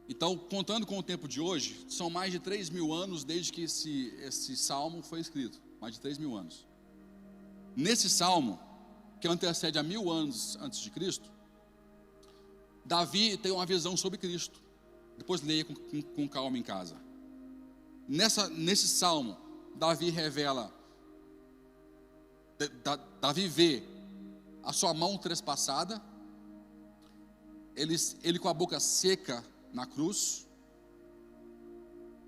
Então, contando com o tempo de hoje, são mais de 3.000 anos desde que esse salmo foi escrito. Mais de 3.000 anos. Nesse salmo, que antecede a 1000 anos antes de Cristo, Davi tem uma visão sobre Cristo. Depois leia com calma em casa. Nesse salmo, Davi revela, Davi vê a sua mão trespassada, ele com a boca seca na cruz,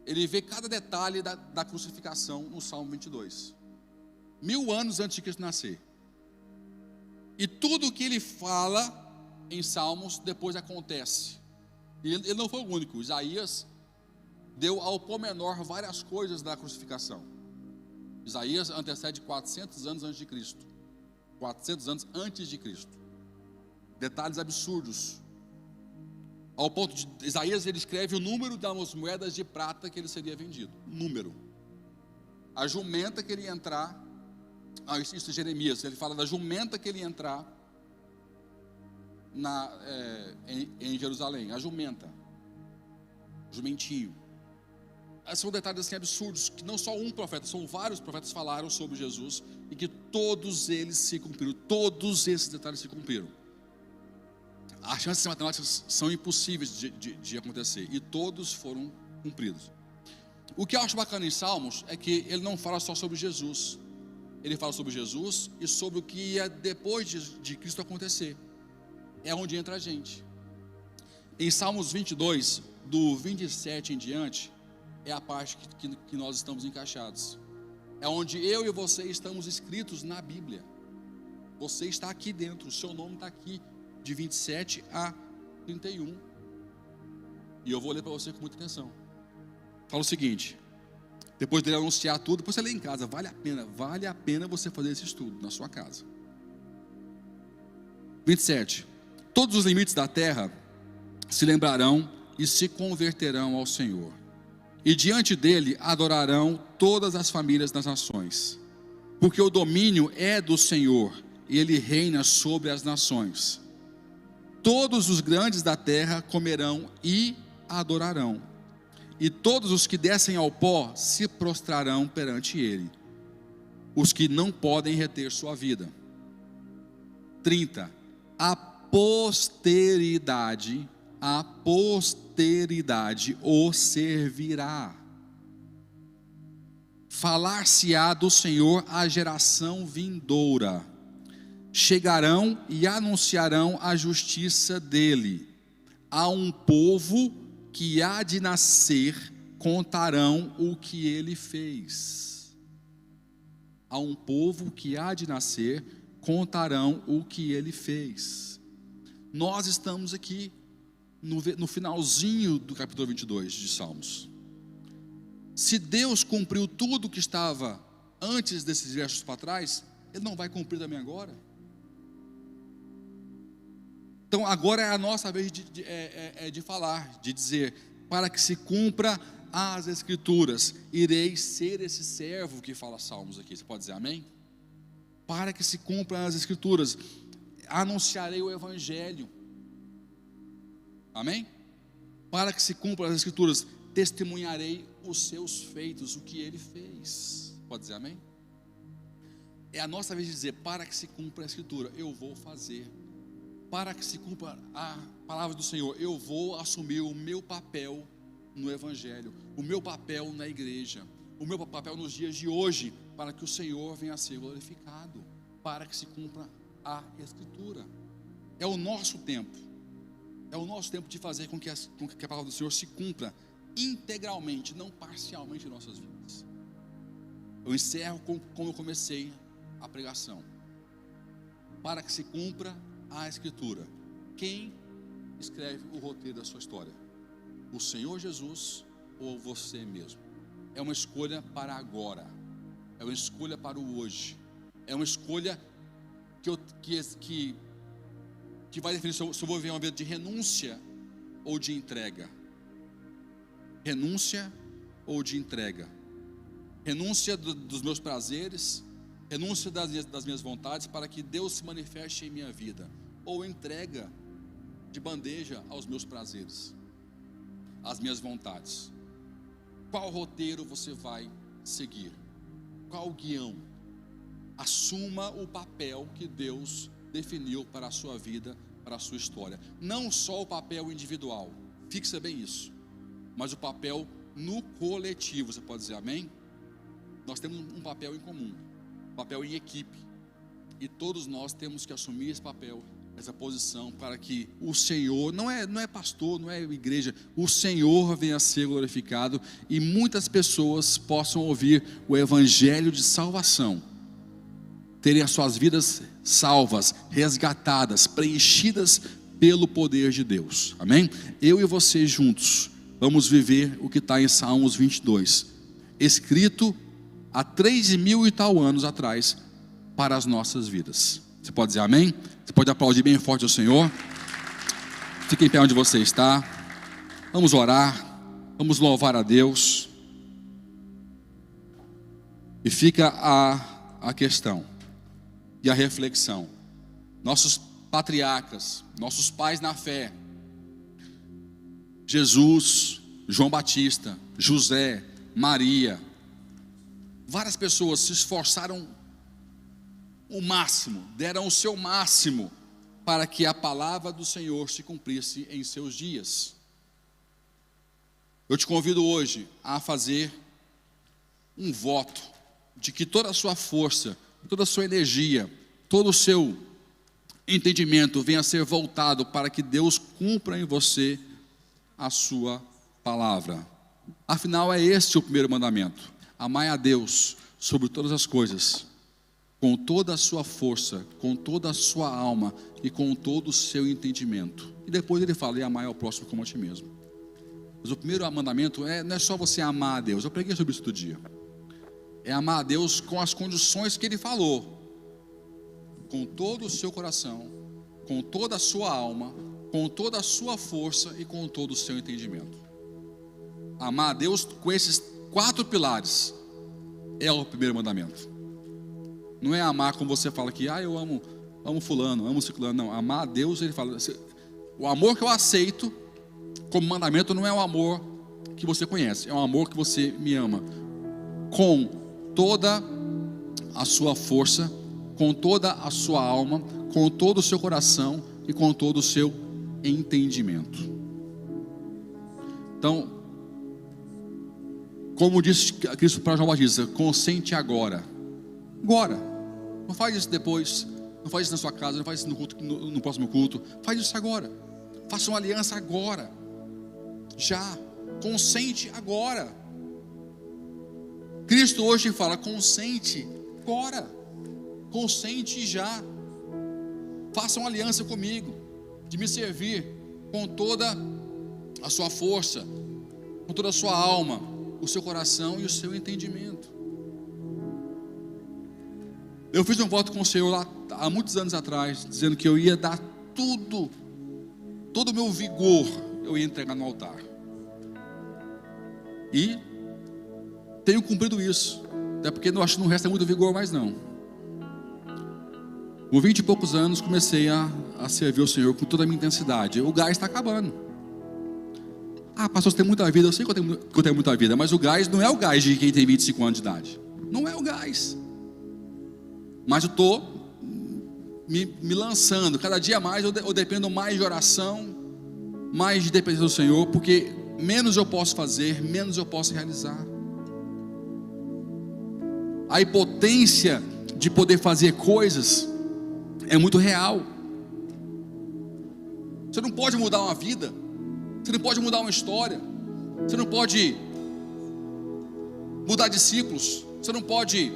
ele vê cada detalhe da crucificação no Salmo 22, 1000 anos antes de Cristo nascer. E tudo o que ele fala em Salmos depois acontece. E ele não foi o único. Isaías deu ao pormenor várias coisas da crucificação. Isaías antecede 400 anos antes de Cristo. 400 anos antes de Cristo. Detalhes absurdos. Ao ponto de Isaías, ele escreve o número das moedas de prata que ele seria vendido. Número. A jumenta que ele ia entrar. Isso é Jeremias. Ele fala da jumenta que ele ia entrar em Jerusalém. A jumenta. Jumentinho. São detalhes assim absurdos, que não só um profeta, são vários profetas falaram sobre Jesus, e que todos eles se cumpriram, todos esses detalhes se cumpriram. As chances matemáticas são impossíveis de acontecer, e todos foram cumpridos. O que eu acho bacana em Salmos é que ele não fala só sobre Jesus, ele fala sobre Jesus e sobre o que ia depois de Cristo acontecer. É onde entra a gente. Em Salmos 22, do 27 em diante, é a parte que nós estamos encaixados. É onde eu e você estamos escritos na Bíblia. Você está aqui dentro, o seu nome está aqui, de 27 a 31. E eu vou ler para você com muita atenção. Fala o seguinte: depois dele anunciar tudo, depois você lê em casa, vale a pena você fazer esse estudo na sua casa. 27. Todos os limites da terra se lembrarão e se converterão ao Senhor, e diante dele adorarão todas as famílias das nações, porque o domínio é do Senhor, e ele reina sobre as nações. Todos os grandes da terra comerão e adorarão, e todos os que descem ao pó se prostrarão perante ele, os que não podem reter sua vida. 30. A posteridade o servirá. Falar-se-á do Senhor à geração vindoura. Chegarão e anunciarão a justiça dele. A um povo que há de nascer, contarão o que ele fez. A um povo que há de nascer, contarão o que ele fez. Nós estamos aqui no finalzinho do capítulo 22 de Salmos. Se Deus cumpriu tudo que estava antes desses versos para trás, Ele não vai cumprir também agora? Então agora é a nossa vez de falar, de dizer: para que se cumpra as Escrituras, irei ser esse servo que fala Salmos aqui. Você pode dizer amém? Para que se cumpra as Escrituras, anunciarei o Evangelho. Amém? Para que se cumpra as Escrituras, testemunharei os seus feitos, o que ele fez. Pode dizer amém? É a nossa vez de dizer: para que se cumpra a Escritura, eu vou fazer. Para que se cumpra a palavra do Senhor, eu vou assumir o meu papel no Evangelho, o meu papel na igreja, o meu papel nos dias de hoje, para que o Senhor venha a ser glorificado, para que se cumpra a Escritura. É o nosso tempo. É o nosso tempo de fazer com que a palavra do Senhor se cumpra integralmente, não parcialmente em nossas vidas. Eu encerro como eu comecei a pregação. Para que se cumpra a Escritura. Quem escreve o roteiro da sua história? O Senhor Jesus ou você mesmo? É uma escolha para agora. É uma escolha para o hoje. É uma escolha que vai definir se eu vou viver uma vida de renúncia ou de entrega. Renúncia ou de entrega. Renúncia dos meus prazeres, renúncia das minhas vontades, para que Deus se manifeste em minha vida. Ou entrega de bandeja aos meus prazeres, às minhas vontades. Qual roteiro você vai seguir? Qual guião? Assuma o papel que Deus definiu para a sua vida, para a sua história. Não só o papel individual, fixa bem isso, mas o papel no coletivo. Você pode dizer amém? Nós temos um papel em comum, um papel em equipe, e todos nós temos que assumir esse papel, essa posição, para que o Senhor, não é pastor, não é igreja, o Senhor venha a ser glorificado e muitas pessoas possam ouvir o evangelho de salvação, terem as suas vidas salvas, resgatadas, preenchidas pelo poder de Deus. Amém? Eu e você juntos vamos viver o que está em Salmos 22, escrito há 3.000 e tal anos atrás, para as nossas vidas. Você pode dizer amém? Você pode aplaudir bem forte ao Senhor? Fique em pé onde você está. Vamos orar, vamos louvar a Deus. E fica a questão e a reflexão. Nossos patriarcas, nossos pais na fé, Jesus, João Batista, José, Maria, várias pessoas se esforçaram o máximo, deram o seu máximo para que a palavra do Senhor se cumprisse em seus dias. Eu te convido hoje a fazer um voto de que toda a sua força, toda a sua energia, todo o seu entendimento venha a ser voltado para que Deus cumpra em você a sua palavra. Afinal, é este o primeiro mandamento: amai a Deus sobre todas as coisas, com toda a sua força, com toda a sua alma e com todo o seu entendimento. E depois ele fala: e amai ao próximo como a ti mesmo. Mas o primeiro mandamento não é só você amar a Deus. Eu preguei sobre isso outro dia. É amar a Deus com as condições que ele falou, com todo o seu coração, com toda a sua alma, com toda a sua força e com todo o seu entendimento. Amar a Deus com esses 4 pilares é o primeiro mandamento. Não é amar como você fala que eu amo fulano, amo ciclano. Não, amar a Deus, ele fala, o amor que eu aceito como mandamento não é o amor que você conhece, é o amor que você me ama com toda a sua força, com toda a sua alma, com todo o seu coração e com todo o seu entendimento. Então, como disse Cristo para João Batista: consente agora. Não faz isso depois, não faz isso na sua casa, não faz isso no próximo culto. Faz isso agora. Faça uma aliança agora. Já. Consente agora. Cristo hoje fala: consente agora. Consente já. Faça uma aliança comigo, de me servir com toda a sua força, com toda a sua alma, o seu coração e o seu entendimento. Eu fiz um voto com o Senhor lá há muitos anos atrás, dizendo que eu ia dar todo o meu vigor, eu ia entregar no altar. E tenho cumprido isso, até porque acho que não resta muito vigor mais não. Com 20 e poucos anos comecei a servir o Senhor com toda a minha intensidade. O gás está acabando. Pastor, você tem muita vida. Eu sei que eu tenho muita vida, mas o gás não é o gás de quem tem 25 anos de idade. Não é o gás. Mas eu estou me lançando. Cada dia mais eu dependo mais de oração, mais de dependência do Senhor, porque menos eu posso fazer, menos eu posso realizar. A impotência de poder fazer coisas é muito real. Você não pode mudar uma vida, você não pode mudar uma história, você não pode mudar discípulos, você não pode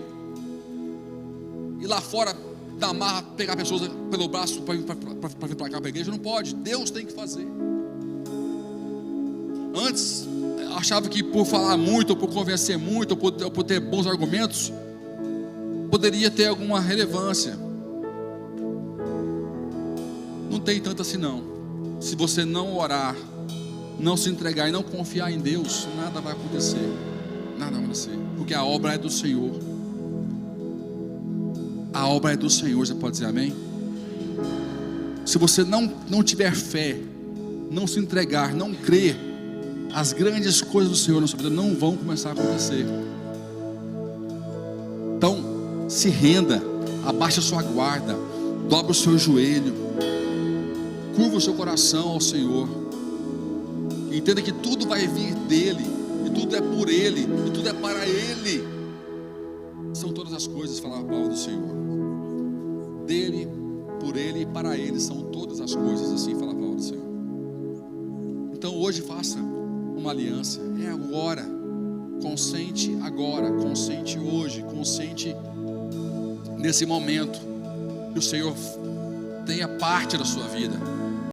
ir lá fora da marra, pegar pessoas pelo braço para vir para cá para a igreja. Não pode, Deus tem que fazer. Antes achava que por falar muito, ou por convencer muito, ou por ter bons argumentos, poderia ter alguma relevância. Não tem tanto assim não. Se você não orar, não se entregar e não confiar em Deus, nada vai acontecer. Nada vai acontecer, porque a obra é do Senhor. A obra é do Senhor. Você pode dizer amém? Se você não tiver fé, não se entregar, não crer, as grandes coisas do Senhor na sua vida não vão começar a acontecer. Então, se renda, abaixa a sua guarda, dobra o seu joelho, curva o seu coração ao Senhor, entenda que tudo vai vir dele, e tudo é por Ele, e tudo é para Ele. São todas as coisas, fala a palavra do Senhor. Dele, por Ele e para Ele são todas as coisas, assim fala a palavra do Senhor. Então hoje faça uma aliança, é agora, consente agora, consente hoje, consente nesse momento, que o Senhor tenha parte da sua vida.